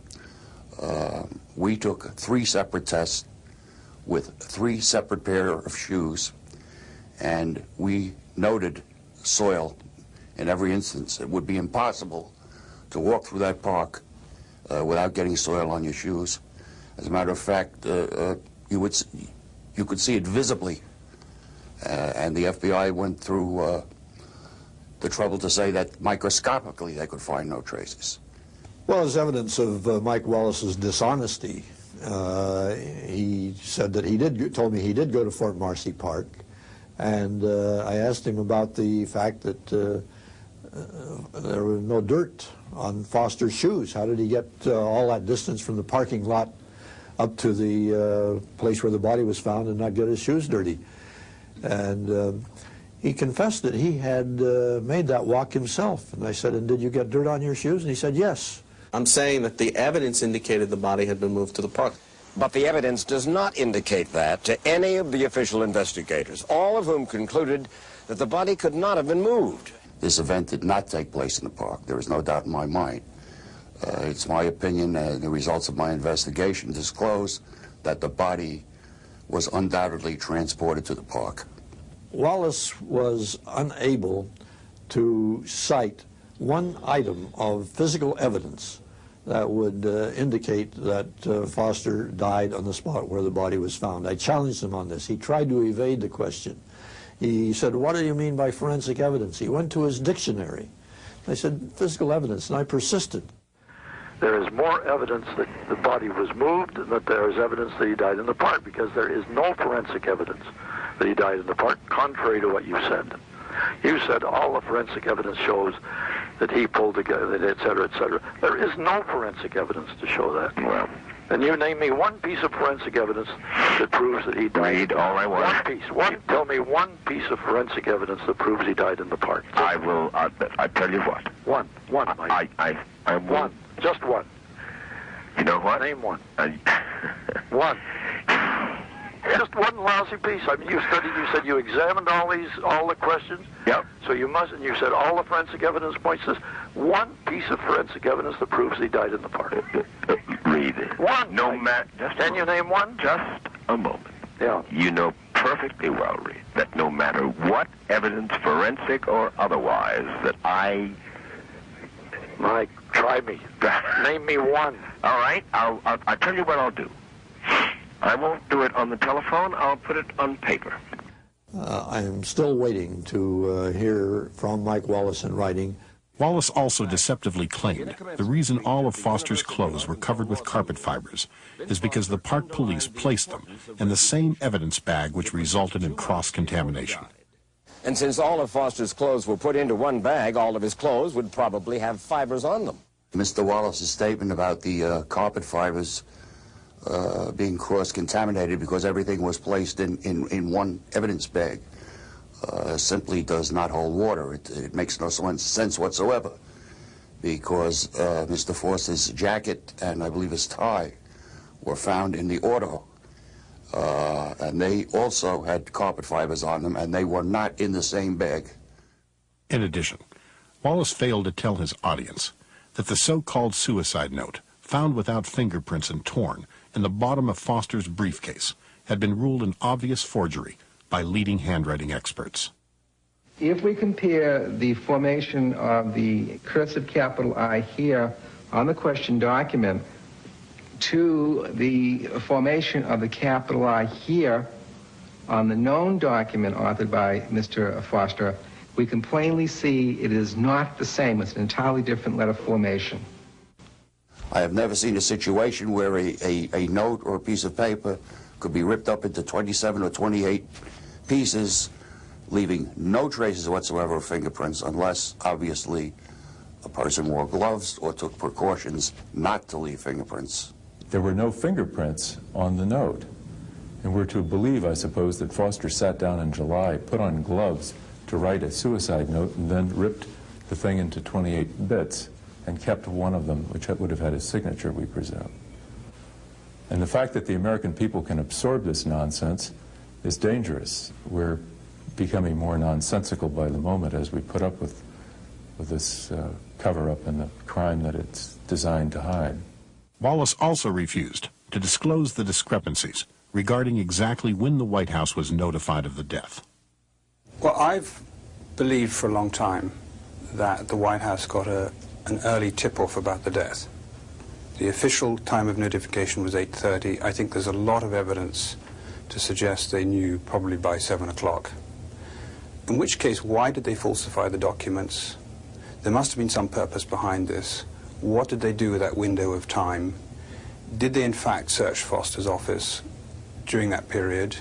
We took 3 separate tests with 3 separate pairs of shoes, and we noted soil in every instance. It would be impossible to walk through that park without getting soil on your shoes. As a matter of fact, you could see it visibly, and the FBI went through the trouble to say that microscopically they could find no traces. Well, as evidence of Mike Wallace's dishonesty, he said that told me he did go to Fort Marcy Park, and I asked him about the fact that there was no dirt on Foster's shoes. How did he get all that distance from the parking lot up to the place where the body was found and not get his shoes dirty? And he confessed that he had made that walk himself. And I said, and did you get dirt on your shoes? And he said, yes. I'm saying that the evidence indicated the body had been moved to the park. But the evidence does not indicate that to any of the official investigators, all of whom concluded that the body could not have been moved. This event did not take place in the park. There is no doubt in my mind. It's my opinion, the results of my investigation disclose that the body was undoubtedly transported to the park. Wallace was unable to cite one item of physical evidence that would indicate that Foster died on the spot where the body was found. I challenged him on this. He tried to evade the question. He said, "What do you mean by forensic evidence?" He went to his dictionary. I said, "Physical evidence," and I persisted. There is more evidence that the body was moved than that there is evidence that he died in the park, because there is no forensic evidence that he died in the park, contrary to what you said. You said all the forensic evidence shows that he pulled together, et cetera, et cetera. There is no forensic evidence to show that. Well, and you name me one piece of forensic evidence that proves that he died. Read all I want. One piece. Tell me one piece of forensic evidence that proves he died in the park. I will. I tell you what. One, Mike. I will. One. Just one. You know what? Name one. One. Just one lousy piece. I mean, you studied. You said you examined all the questions. Yep. So you must, and you said all the forensic evidence points to this. One piece of forensic evidence that proves he died in the park. Read it. One. No matter. Can you name one? Just a moment. Yeah. You know perfectly well, Reed, that no matter what evidence, forensic or otherwise, that I. Mike, try me. Name me one. All right. I'll tell you what I'll do. I won't do it on the telephone. I'll put it on paper. I am still waiting to hear from Mike Wallace in writing. Wallace also deceptively claimed the reason all of Foster's clothes were covered with carpet fibers is because the park police placed them in the same evidence bag which resulted in cross-contamination. And since all of Foster's clothes were put into one bag, all of his clothes would probably have fibers on them. Mr. Wallace's statement about the carpet fibers being cross-contaminated because everything was placed in one evidence bag simply does not hold water. It makes no sense whatsoever, because Mr. Foster's jacket and I believe his tie were found in the auto, and they also had carpet fibers on them, and they were not in the same bag. In addition, Wallace failed to tell his audience that the so-called suicide note, found without fingerprints and torn in the bottom of Foster's briefcase, had been ruled an obvious forgery by leading handwriting experts. If we compare the formation of the cursive capital I here on the question document to the formation of the capital I here on the known document authored by Mr. Foster, we can plainly see it is not the same. It's an entirely different letter formation. I have never seen a situation where a note or a piece of paper could be ripped up into 27 or 28 pieces, leaving no traces whatsoever of fingerprints, unless, obviously, a person wore gloves or took precautions not to leave fingerprints. There were no fingerprints on the note. And we're to believe, I suppose, that Foster sat down in July, put on gloves to write a suicide note, and then ripped the thing into 28 bits and kept one of them, which would have had his signature, we presume. And the fact that the American people can absorb this nonsense is dangerous. We're becoming more nonsensical by the moment as we put up with this cover-up and the crime that it's designed to hide. Wallace also refused to disclose the discrepancies regarding exactly when the White House was notified of the death. Well, I've believed for a long time that the White House got an early tip-off about the death. The official time of notification was 8:30. I think there's a lot of evidence to suggest they knew probably by 7 o'clock. In which case, why did they falsify the documents? There must have been some purpose behind this. What did they do with that window of time? Did they in fact search Foster's office during that period?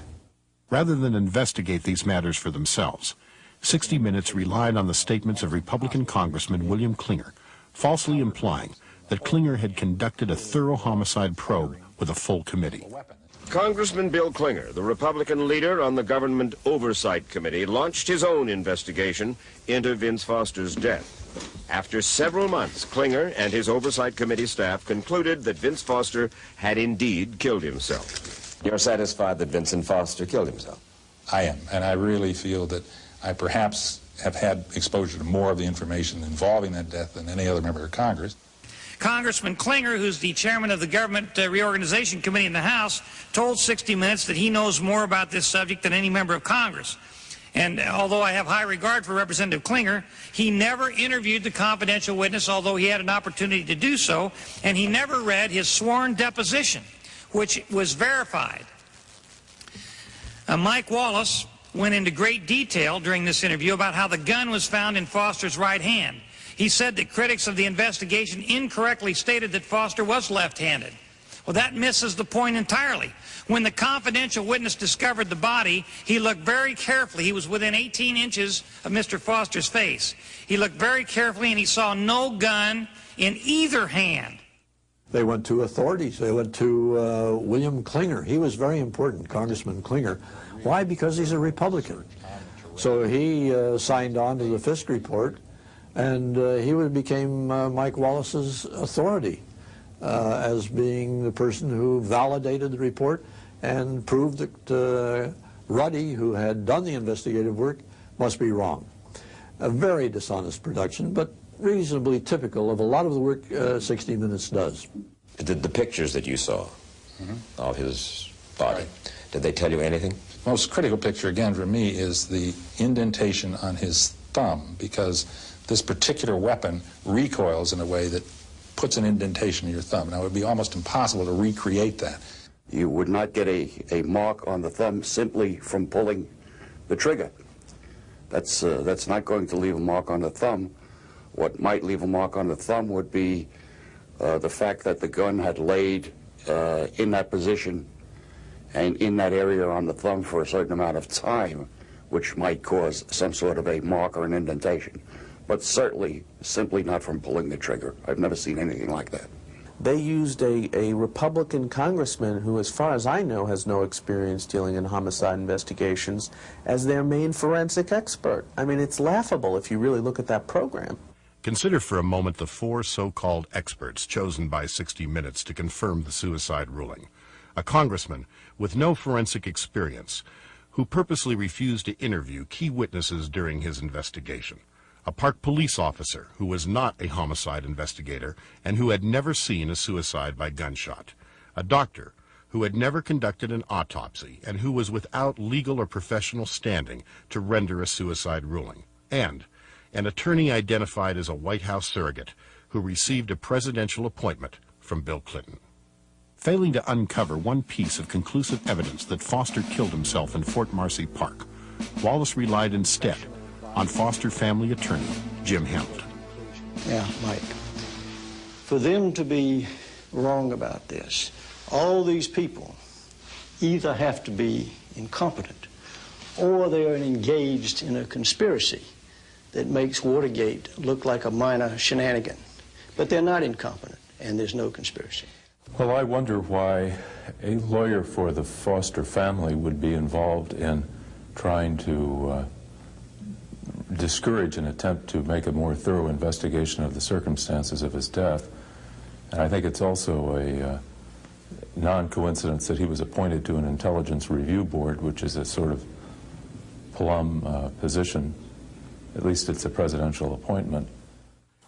Rather than investigate these matters for themselves, 60 Minutes relied on the statements of Republican Congressman William Clinger, falsely implying that Clinger had conducted a thorough homicide probe with a full committee. Congressman Bill Clinger, the Republican leader on the Government Oversight Committee, launched his own investigation into Vince Foster's death. After several months, Clinger and his Oversight Committee staff concluded that Vince Foster had indeed killed himself. You're satisfied that Vincent Foster killed himself? I am, and I really feel that I perhaps have had exposure to more of the information involving that death than any other member of Congress. Congressman Clinger, who's the chairman of the Government Reorganization Committee in the House, told 60 Minutes that he knows more about this subject than any member of Congress. And although I have high regard for Representative Klinger, he never interviewed the confidential witness, although he had an opportunity to do so, and he never read his sworn deposition, which was verified. Mike Wallace went into great detail during this interview about how the gun was found in Foster's right hand. He said that critics of the investigation incorrectly stated that Foster was left-handed. Well, that misses the point entirely. When the confidential witness discovered the body, he looked very carefully. He was within 18 inches of Mr. Foster's face. He looked very carefully, and he saw no gun in either hand. They went to authorities. They went to William Klinger. He was very important, Congressman Klinger. Why? Because he's a Republican. So he signed on to the Fisk report, and he became Mike Wallace's authority as being the person who validated the report and proved that Ruddy, who had done the investigative work, must be wrong. A very dishonest production, but reasonably typical of a lot of the work 60 Minutes does. The pictures that you saw of his body, did they tell you anything? Most critical picture, again, for me, is the indentation on his thumb, because this particular weapon recoils in a way that puts an indentation in your thumb. Now, it would be almost impossible to recreate that. You would not get a mark on the thumb simply from pulling the trigger. That's not going to leave a mark on the thumb. What might leave a mark on the thumb would be the fact that the gun had laid in that position and in that area on the thumb for a certain amount of time, which might cause some sort of a mark or an indentation. But certainly, simply not from pulling the trigger. I've never seen anything like that. They used a Republican congressman who, as far as I know, has no experience dealing in homicide investigations as their main forensic expert. I mean, it's laughable if you really look at that program. Consider for a moment the 4 so-called experts chosen by 60 Minutes to confirm the suicide ruling. A congressman with no forensic experience who purposely refused to interview key witnesses during his investigation. A park police officer who was not a homicide investigator and who had never seen a suicide by gunshot. A doctor who had never conducted an autopsy and who was without legal or professional standing to render a suicide ruling. And an attorney identified as a White House surrogate who received a presidential appointment from Bill Clinton. Failing to uncover one piece of conclusive evidence that Foster killed himself in Fort Marcy Park, Wallace relied instead on Foster family attorney Jim Hamilton. Yeah, Mike. For them to be wrong about this, all these people either have to be incompetent or they are engaged in a conspiracy that makes Watergate look like a minor shenanigan. But they're not incompetent, and there's no conspiracy. Well, I wonder why a lawyer for the Foster family would be involved in trying to discourage an attempt to make a more thorough investigation of the circumstances of his death. And I think it's also a non-coincidence that he was appointed to an intelligence review board, which is a sort of plum position. At least it's a presidential appointment.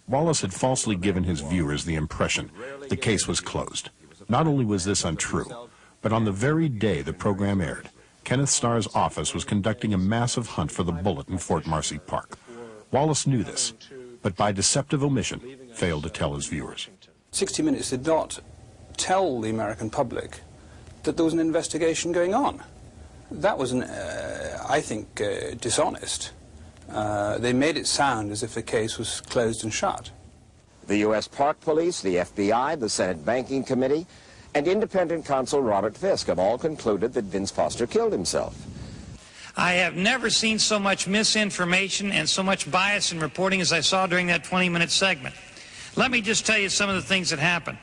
Wallace had falsely given his viewers the impression the case was closed. Not only was this untrue, but on the very day the program aired, Kenneth Starr's office was conducting a massive hunt for the bullet in Fort Marcy Park. Wallace knew this, but by deceptive omission, failed to tell his viewers. 60 Minutes did not tell the American public that there was an investigation going on. That was, I think, dishonest. They made it sound as if the case was closed and shut. The U.S. Park Police, the FBI, the Senate Banking Committee, and independent counsel Robert Fisk have all concluded that Vince Foster killed himself. I have never seen so much misinformation and so much bias in reporting as I saw during that 20-minute segment. Let me just tell you some of the things that happened.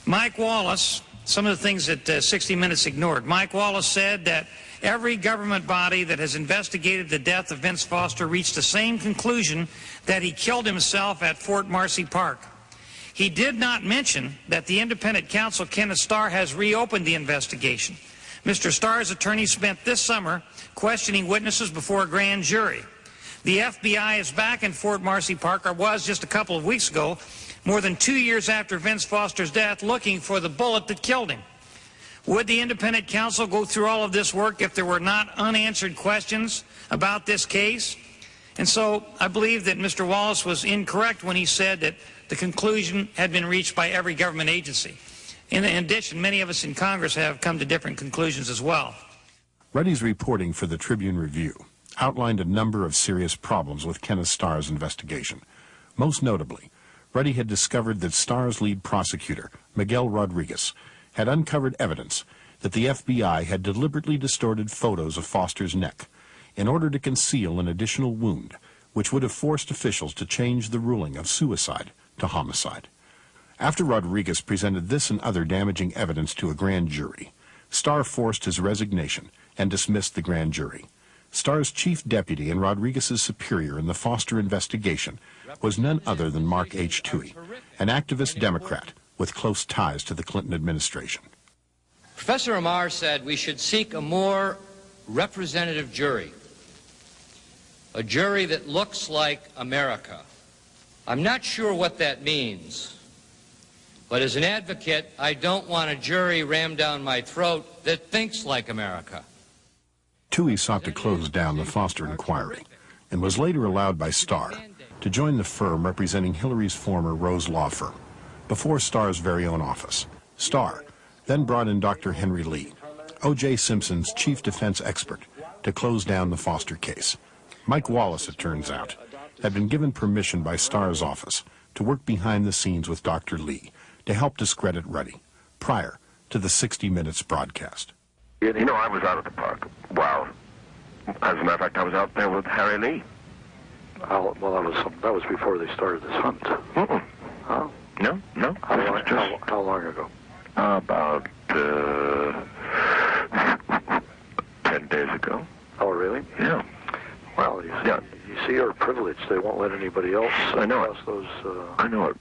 Mike Wallace, some of the things that 60 Minutes ignored. Mike Wallace said that every government body that has investigated the death of Vince Foster reached the same conclusion, that he killed himself at Fort Marcy Park. He did not mention that the independent counsel, Kenneth Starr, has reopened the investigation. Mr. Starr's attorney spent this summer questioning witnesses before a grand jury. The FBI is back in Fort Marcy Park, or was just a couple of weeks ago, more than 2 years after Vince Foster's death, looking for the bullet that killed him. Would the independent counsel go through all of this work if there were not unanswered questions about this case? And so I believe that Mr. Wallace was incorrect when he said that the conclusion had been reached by every government agency. In addition, many of us in Congress have come to different conclusions as well. Ruddy's reporting for the Tribune-Review outlined a number of serious problems with Kenneth Starr's investigation. Most notably, Ruddy had discovered that Starr's lead prosecutor, Miguel Rodriguez, had uncovered evidence that the FBI had deliberately distorted photos of Foster's neck in order to conceal an additional wound, which would have forced officials to change the ruling of suicide to homicide. After Rodriguez presented this and other damaging evidence to a grand jury, Starr forced his resignation and dismissed the grand jury. Starr's chief deputy and Rodriguez's superior in the Foster investigation was none other than Mark H. Toohey, an activist Democrat with close ties to the Clinton administration. Professor Amar said we should seek a more representative jury, a jury that looks like America. I'm not sure what that means, but as an advocate, I don't want a jury rammed down my throat that thinks like America. Toohey sought to close down the Foster inquiry and was later allowed by Starr to join the firm representing Hillary's former Rose law firm before Starr's very own office. Starr then brought in Dr. Henry Lee, O.J. Simpson's chief defense expert, to close down the Foster case. Mike Wallace, it turns out, had been given permission by Starr's office to work behind the scenes with Dr. Lee to help discredit Ruddy prior to the 60 Minutes broadcast. You know, I was out at the park. Wow. As a matter of fact, I was out there with Harry Lee. Well, that was before they started this hunt. Mm-mm. Huh? No. How long ago? About 10 days ago. Oh, really? Yeah. Well, you see, you're privileged. They won't let anybody else. I know it. Those. I know it.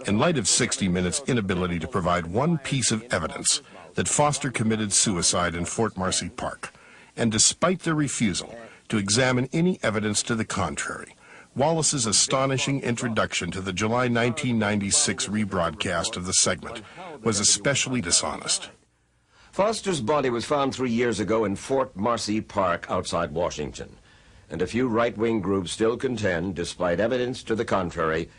In light of 60 Minutes' inability to provide one piece of evidence that Foster committed suicide in Fort Marcy Park, and despite their refusal to examine any evidence to the contrary, Wallace's astonishing introduction to the July 1996 rebroadcast of the segment was especially dishonest. Foster's body was found 3 years ago in Fort Marcy Park outside Washington, and a few right-wing groups still contend, despite evidence to the contrary,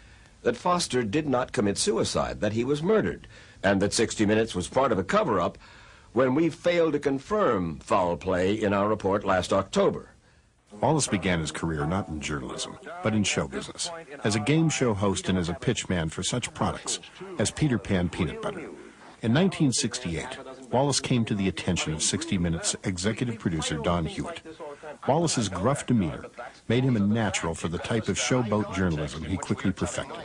that Foster did not commit suicide, that he was murdered, and that 60 Minutes was part of a cover-up when we failed to confirm foul play in our report last October. Wallace began his career not in journalism, but in show business, as a game show host and as a pitchman for such products as Peter Pan Peanut Butter. In 1968, Wallace came to the attention of 60 Minutes executive producer Don Hewitt. Wallace's gruff demeanor made him a natural for the type of showboat journalism he quickly perfected.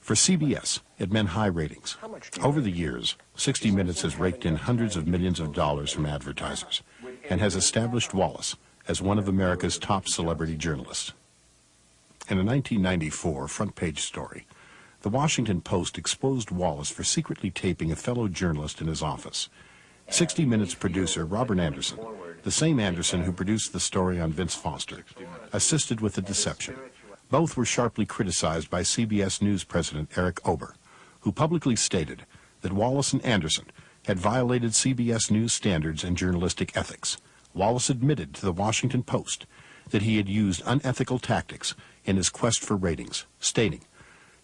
For CBS, it meant high ratings. Over the years, 60 Minutes has raked in hundreds of millions of dollars from advertisers and has established Wallace as one of America's top celebrity journalists. In a 1994 front-page story, the Washington Post exposed Wallace for secretly taping a fellow journalist in his office. 60 Minutes producer Robert Anderson, the same Anderson who produced the story on Vince Foster, assisted with the deception. Both were sharply criticized by CBS News president Eric Ober, who publicly stated that Wallace and Anderson had violated CBS News standards and journalistic ethics. Wallace admitted to the Washington Post that he had used unethical tactics in his quest for ratings, stating,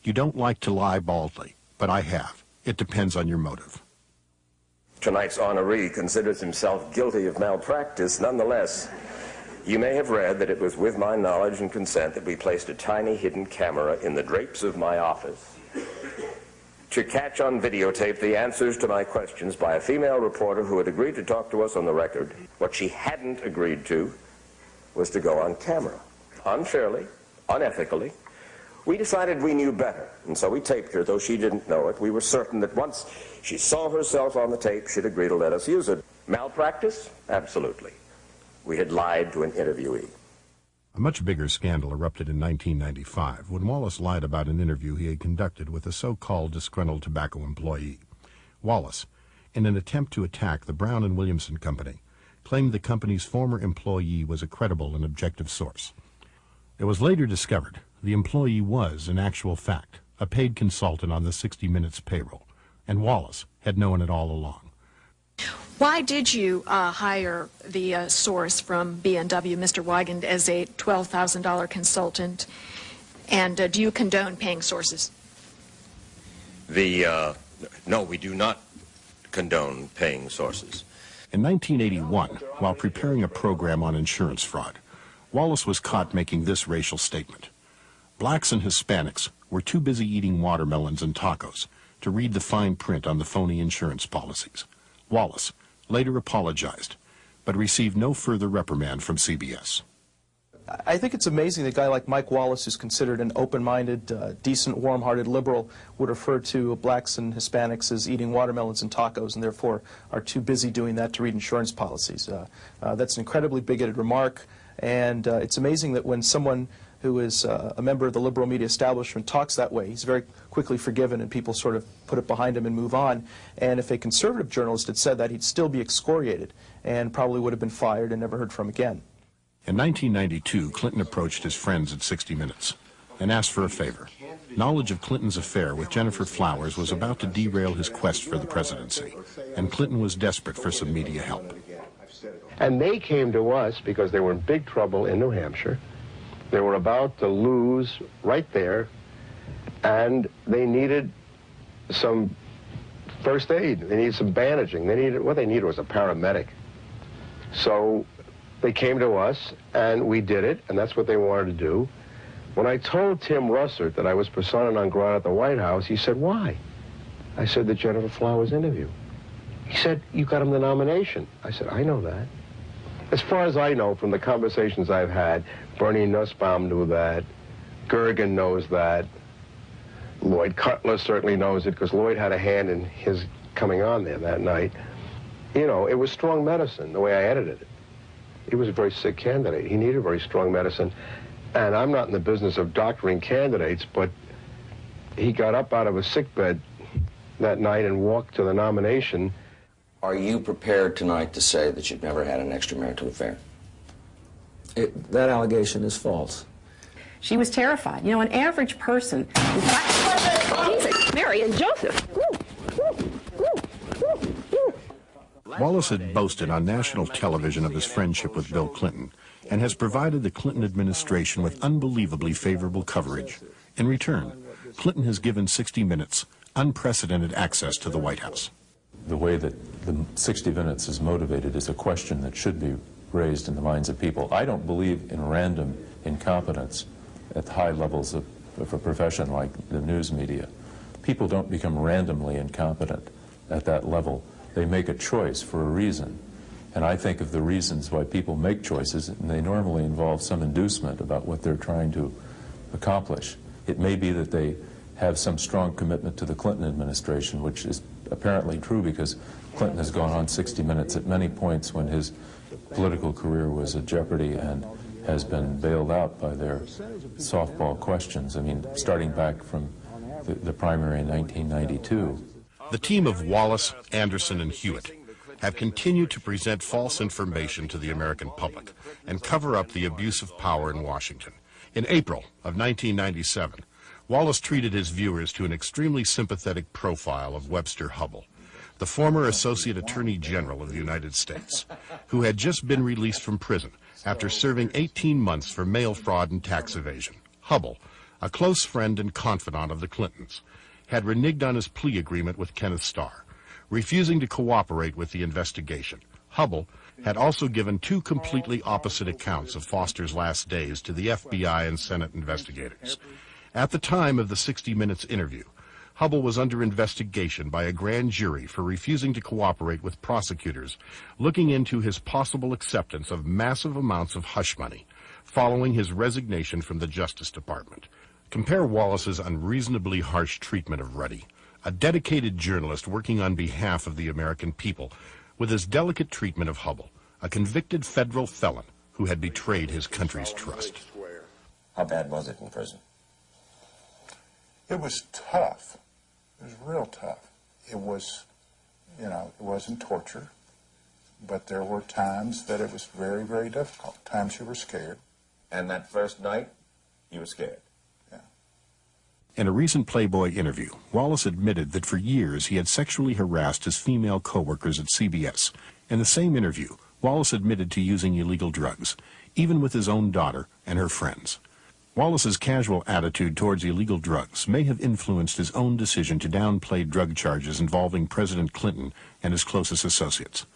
"You don't like to lie baldly, but I have. It depends on your motive." Tonight's honoree considers himself guilty of malpractice. Nonetheless, you may have read that it was with my knowledge and consent that we placed a tiny hidden camera in the drapes of my office to catch on videotape the answers to my questions by a female reporter who had agreed to talk to us on the record. What she hadn't agreed to was to go on camera. Unfairly, unethically. We decided we knew better, and so we taped her, though she didn't know it. We were certain that once she saw herself on the tape, she'd agree to let us use it. Malpractice? Absolutely. We had lied to an interviewee. A much bigger scandal erupted in 1995 when Wallace lied about an interview he had conducted with a so-called disgruntled tobacco employee. Wallace, in an attempt to attack the Brown and Williamson Company, claimed the company's former employee was a credible and objective source. It was later discovered the employee was, in actual fact, a paid consultant on the 60 Minutes payroll, and Wallace had known it all along. Why did you hire the source from B&W, Mr. Weigand, as a $12,000 consultant? And do you condone paying sources? No, we do not condone paying sources. In 1981, while preparing a program on insurance fraud, Wallace was caught making this racial statement. Blacks and Hispanics were too busy eating watermelons and tacos to read the fine print on the phony insurance policies. Wallace later apologized, but received no further reprimand from CBS. I think it's amazing that a guy like Mike Wallace, who's considered an open-minded, decent, warm-hearted liberal, would refer to blacks and Hispanics as eating watermelons and tacos and therefore are too busy doing that to read insurance policies. That's an incredibly bigoted remark, and it's amazing that when someone who is a member of the liberal media establishment talks that way, he's very quickly forgiven and people sort of put it behind him and move on. And if a conservative journalist had said that, he'd still be excoriated and probably would have been fired and never heard from again. In 1992, Clinton approached his friends at 60 Minutes and asked for a favor. Knowledge of Clinton's affair with Jennifer Flowers was about to derail his quest for the presidency, and Clinton was desperate for some media help. And they came to us because they were in big trouble in New Hampshire. They were about to lose right there, and they needed some first aid. They needed some bandaging. What they needed was a paramedic. So they came to us, and we did it, and that's what they wanted to do. When I told Tim Russert that I was persona non grata at the White House, he said, "Why?" I said, "The Jennifer Flowers interview." He said, "You got him the nomination." I said, "I know that." As far as I know from the conversations I've had, Bernie Nussbaum knew that, Gergen knows that, Lloyd Cutler certainly knows it because Lloyd had a hand in his coming on there that night. You know, it was strong medicine, the way I edited it. He was a very sick candidate. He needed very strong medicine. And I'm not in the business of doctoring candidates, but he got up out of a sickbed that night and walked to the nomination. Are you prepared tonight to say that you've never had an extramarital affair? That allegation is false. She was terrified. You know, an average person... Jesus, Mary and Joseph. Wallace had boasted on national television of his friendship with Bill Clinton and has provided the Clinton administration with unbelievably favorable coverage. In return, Clinton has given 60 Minutes unprecedented access to the White House. The way that the 60 Minutes is motivated is a question that should be raised in the minds of people. I don't believe in random incompetence at high levels of a profession like the news media. People don't become randomly incompetent at that level. They make a choice for a reason. And I think of the reasons why people make choices, and they normally involve some inducement about what they're trying to accomplish. It may be that they have some strong commitment to the Clinton administration, which is apparently true because Clinton has gone on 60 Minutes at many points when his political career was at jeopardy and has been bailed out by their softball questions. I mean, starting back from the primary in 1992. The team of Wallace, Anderson, and Hewitt have continued to present false information to the American public and cover up the abuse of power in Washington. In April of 1997, Wallace treated his viewers to an extremely sympathetic profile of Webster Hubbell, the former Associate Attorney General of the United States, who had just been released from prison after serving 18 months for mail fraud and tax evasion. Hubbell, a close friend and confidant of the Clintons, had reneged on his plea agreement with Kenneth Starr, refusing to cooperate with the investigation. Hubbell had also given two completely opposite accounts of Foster's last days to the FBI and Senate investigators. At the time of the 60 Minutes interview, Hubbell was under investigation by a grand jury for refusing to cooperate with prosecutors looking into his possible acceptance of massive amounts of hush money following his resignation from the Justice Department. Compare Wallace's unreasonably harsh treatment of Ruddy, a dedicated journalist working on behalf of the American people, with his delicate treatment of Hubbell, a convicted federal felon who had betrayed his country's trust. How bad was it in prison? It was tough. It was real tough. It was, you know, it wasn't torture, but there were times that it was very, very difficult. Times you were scared. And that first night, you were scared? In a recent Playboy interview, Wallace admitted that for years he had sexually harassed his female co-workers at CBS. In the same interview, Wallace admitted to using illegal drugs, even with his own daughter and her friends. Wallace's casual attitude towards illegal drugs may have influenced his own decision to downplay drug charges involving President Clinton and his closest associates.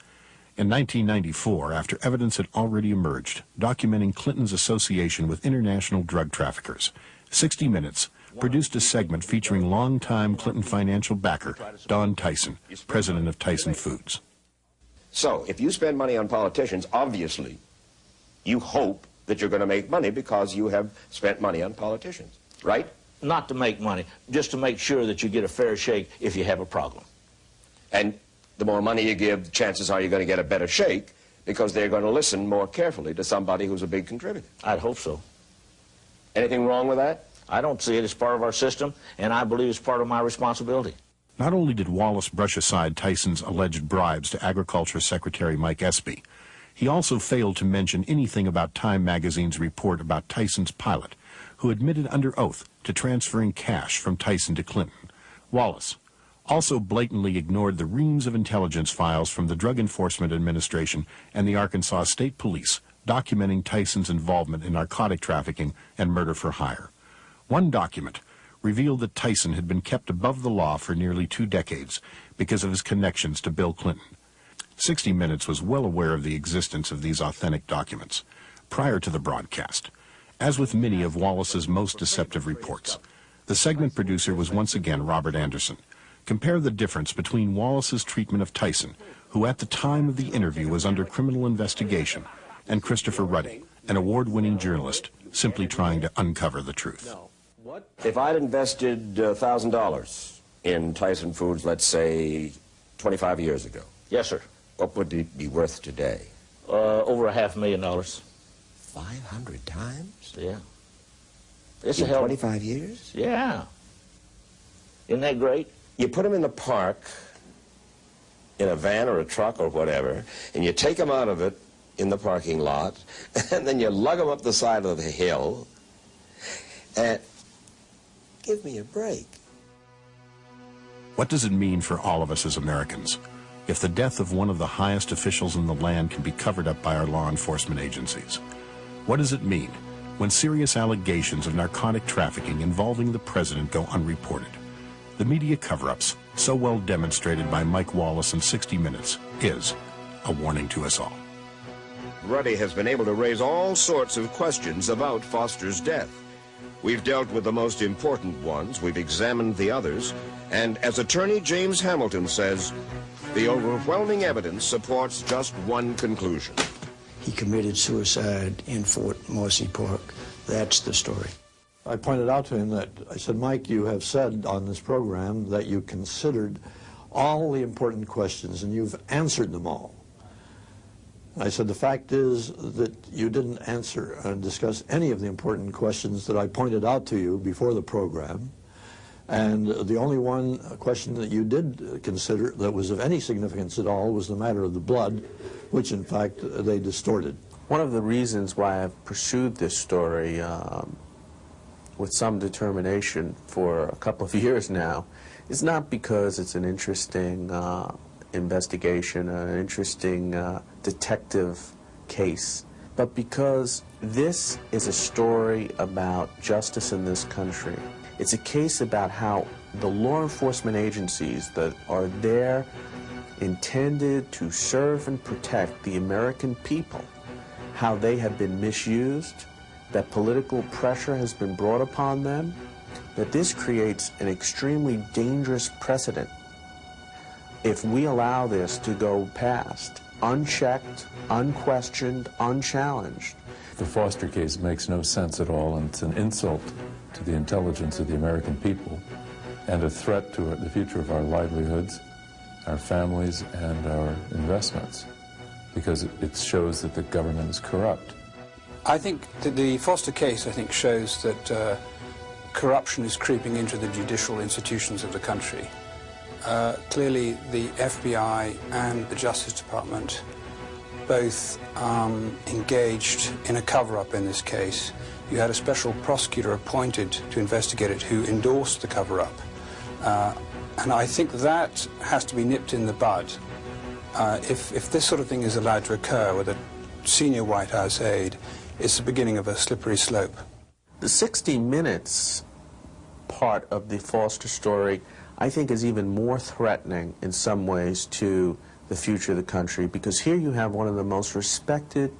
In 1994, after evidence had already emerged documenting Clinton's association with international drug traffickers, 60 Minutes produced a segment featuring longtime Clinton financial backer Don Tyson, president of Tyson Foods. So, if you spend money on politicians, obviously, you hope that you're going to make money because you have spent money on politicians, right? Not to make money, just to make sure that you get a fair shake if you have a problem. And the more money you give, the chances are you're going to get a better shake because they're going to listen more carefully to somebody who's a big contributor. I'd hope so. Anything wrong with that? I don't see it as part of our system, and I believe it's part of my responsibility. Not only did Wallace brush aside Tyson's alleged bribes to Agriculture Secretary Mike Espy, he also failed to mention anything about Time magazine's report about Tyson's pilot, who admitted under oath to transferring cash from Tyson to Clinton. Wallace also blatantly ignored the reams of intelligence files from the Drug Enforcement Administration and the Arkansas State Police documenting Tyson's involvement in narcotic trafficking and murder for hire. One document revealed that Tyson had been kept above the law for nearly 2 decades because of his connections to Bill Clinton. 60 Minutes was well aware of the existence of these authentic documents prior to the broadcast. As with many of Wallace's most deceptive reports, the segment producer was once again Robert Anderson. Compare the difference between Wallace's treatment of Tyson, who at the time of the interview was under criminal investigation, and Christopher Ruddy, an award-winning journalist simply trying to uncover the truth. If I'd invested $1,000 in Tyson Foods, let's say 25 years ago. Yes, sir. What would it be worth today? Over $500,000. 500 times? Yeah. It's in a hell. 25 years? Yeah. Isn't that great? You put them in the park, in a van or a truck or whatever, and you take them out of it in the parking lot, and then you lug them up the side of the hill, and give me a break. What does it mean for all of us as Americans if the death of one of the highest officials in the land can be covered up by our law enforcement agencies? What does it mean when serious allegations of narcotic trafficking involving the president go unreported? The media cover-ups, so well demonstrated by Mike Wallace in 60 Minutes, is a warning to us all. Ruddy has been able to raise all sorts of questions about Foster's death. We've dealt with the most important ones, we've examined the others, and as attorney James Hamilton says, the overwhelming evidence supports just one conclusion. He committed suicide in Fort Marcy Park. That's the story. I pointed out to him that, I said, Mike, you have said on this program that you considered all the important questions and you've answered them all. I said, the fact is that you didn't answer and discuss any of the important questions that I pointed out to you before the program. And the only one question that you did consider that was of any significance at all was the matter of the blood, which in fact they distorted. One of the reasons why I've pursued this story with some determination for a couple of years now is not because it's an interesting investigation, an interesting detective case, but because this is a story about justice in this country. It's a case about how the law enforcement agencies that are there intended to serve and protect the American people, how they have been misused, that political pressure has been brought upon them, that this creates an extremely dangerous precedent if we allow this to go past, unchecked, unquestioned, unchallenged. The Foster case makes no sense at all, and it's an insult to the intelligence of the American people and a threat to the future of our livelihoods, our families, and our investments, because it shows that the government is corrupt. I think that the Foster case, shows that corruption is creeping into the judicial institutions of the country. Clearly, the FBI and the Justice Department both engaged in a cover-up in this case. You had a special prosecutor appointed to investigate it who endorsed the cover-up. And I think that has to be nipped in the bud. If this sort of thing is allowed to occur with a senior White House aide, it's the beginning of a slippery slope. The 60 Minutes part of the Foster story, I think, is even more threatening in some ways to the future of the country, because here you have one of the most respected,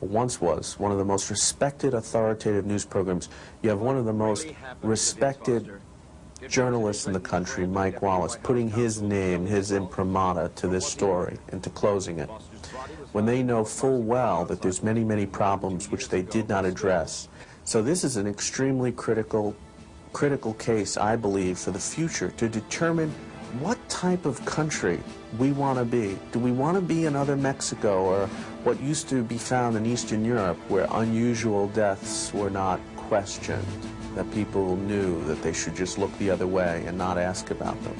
or once was, one of the most respected authoritative news programs. You have one of the most respected journalists in the country, Mike Wallace, putting his name, his imprimatur to this story and to closing it, when they know full well that there's many, many problems which they did not address. So this is an extremely critical case, I believe, for the future, to determine what type of country we want to be. Do we want to be another Mexico, or what used to be found in Eastern Europe, where unusual deaths were not questioned, that people knew that they should just look the other way and not ask about them?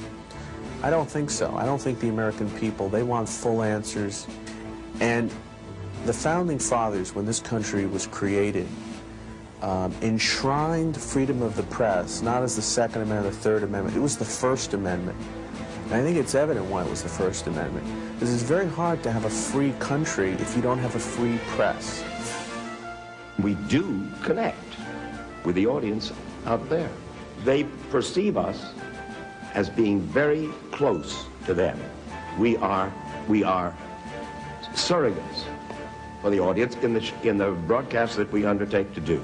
I don't think so. I don't think the American people, they want full answers. And the Founding Fathers, when this country was created, enshrined freedom of the press, not as the Second Amendment or Third Amendment. It was the First Amendment. And I think it's evident why it was the First Amendment. Because it's very hard to have a free country if you don't have a free press. We do connect with the audience out there. They perceive us as being very close to them. We are surrogates for the audience in the broadcasts that we undertake to do.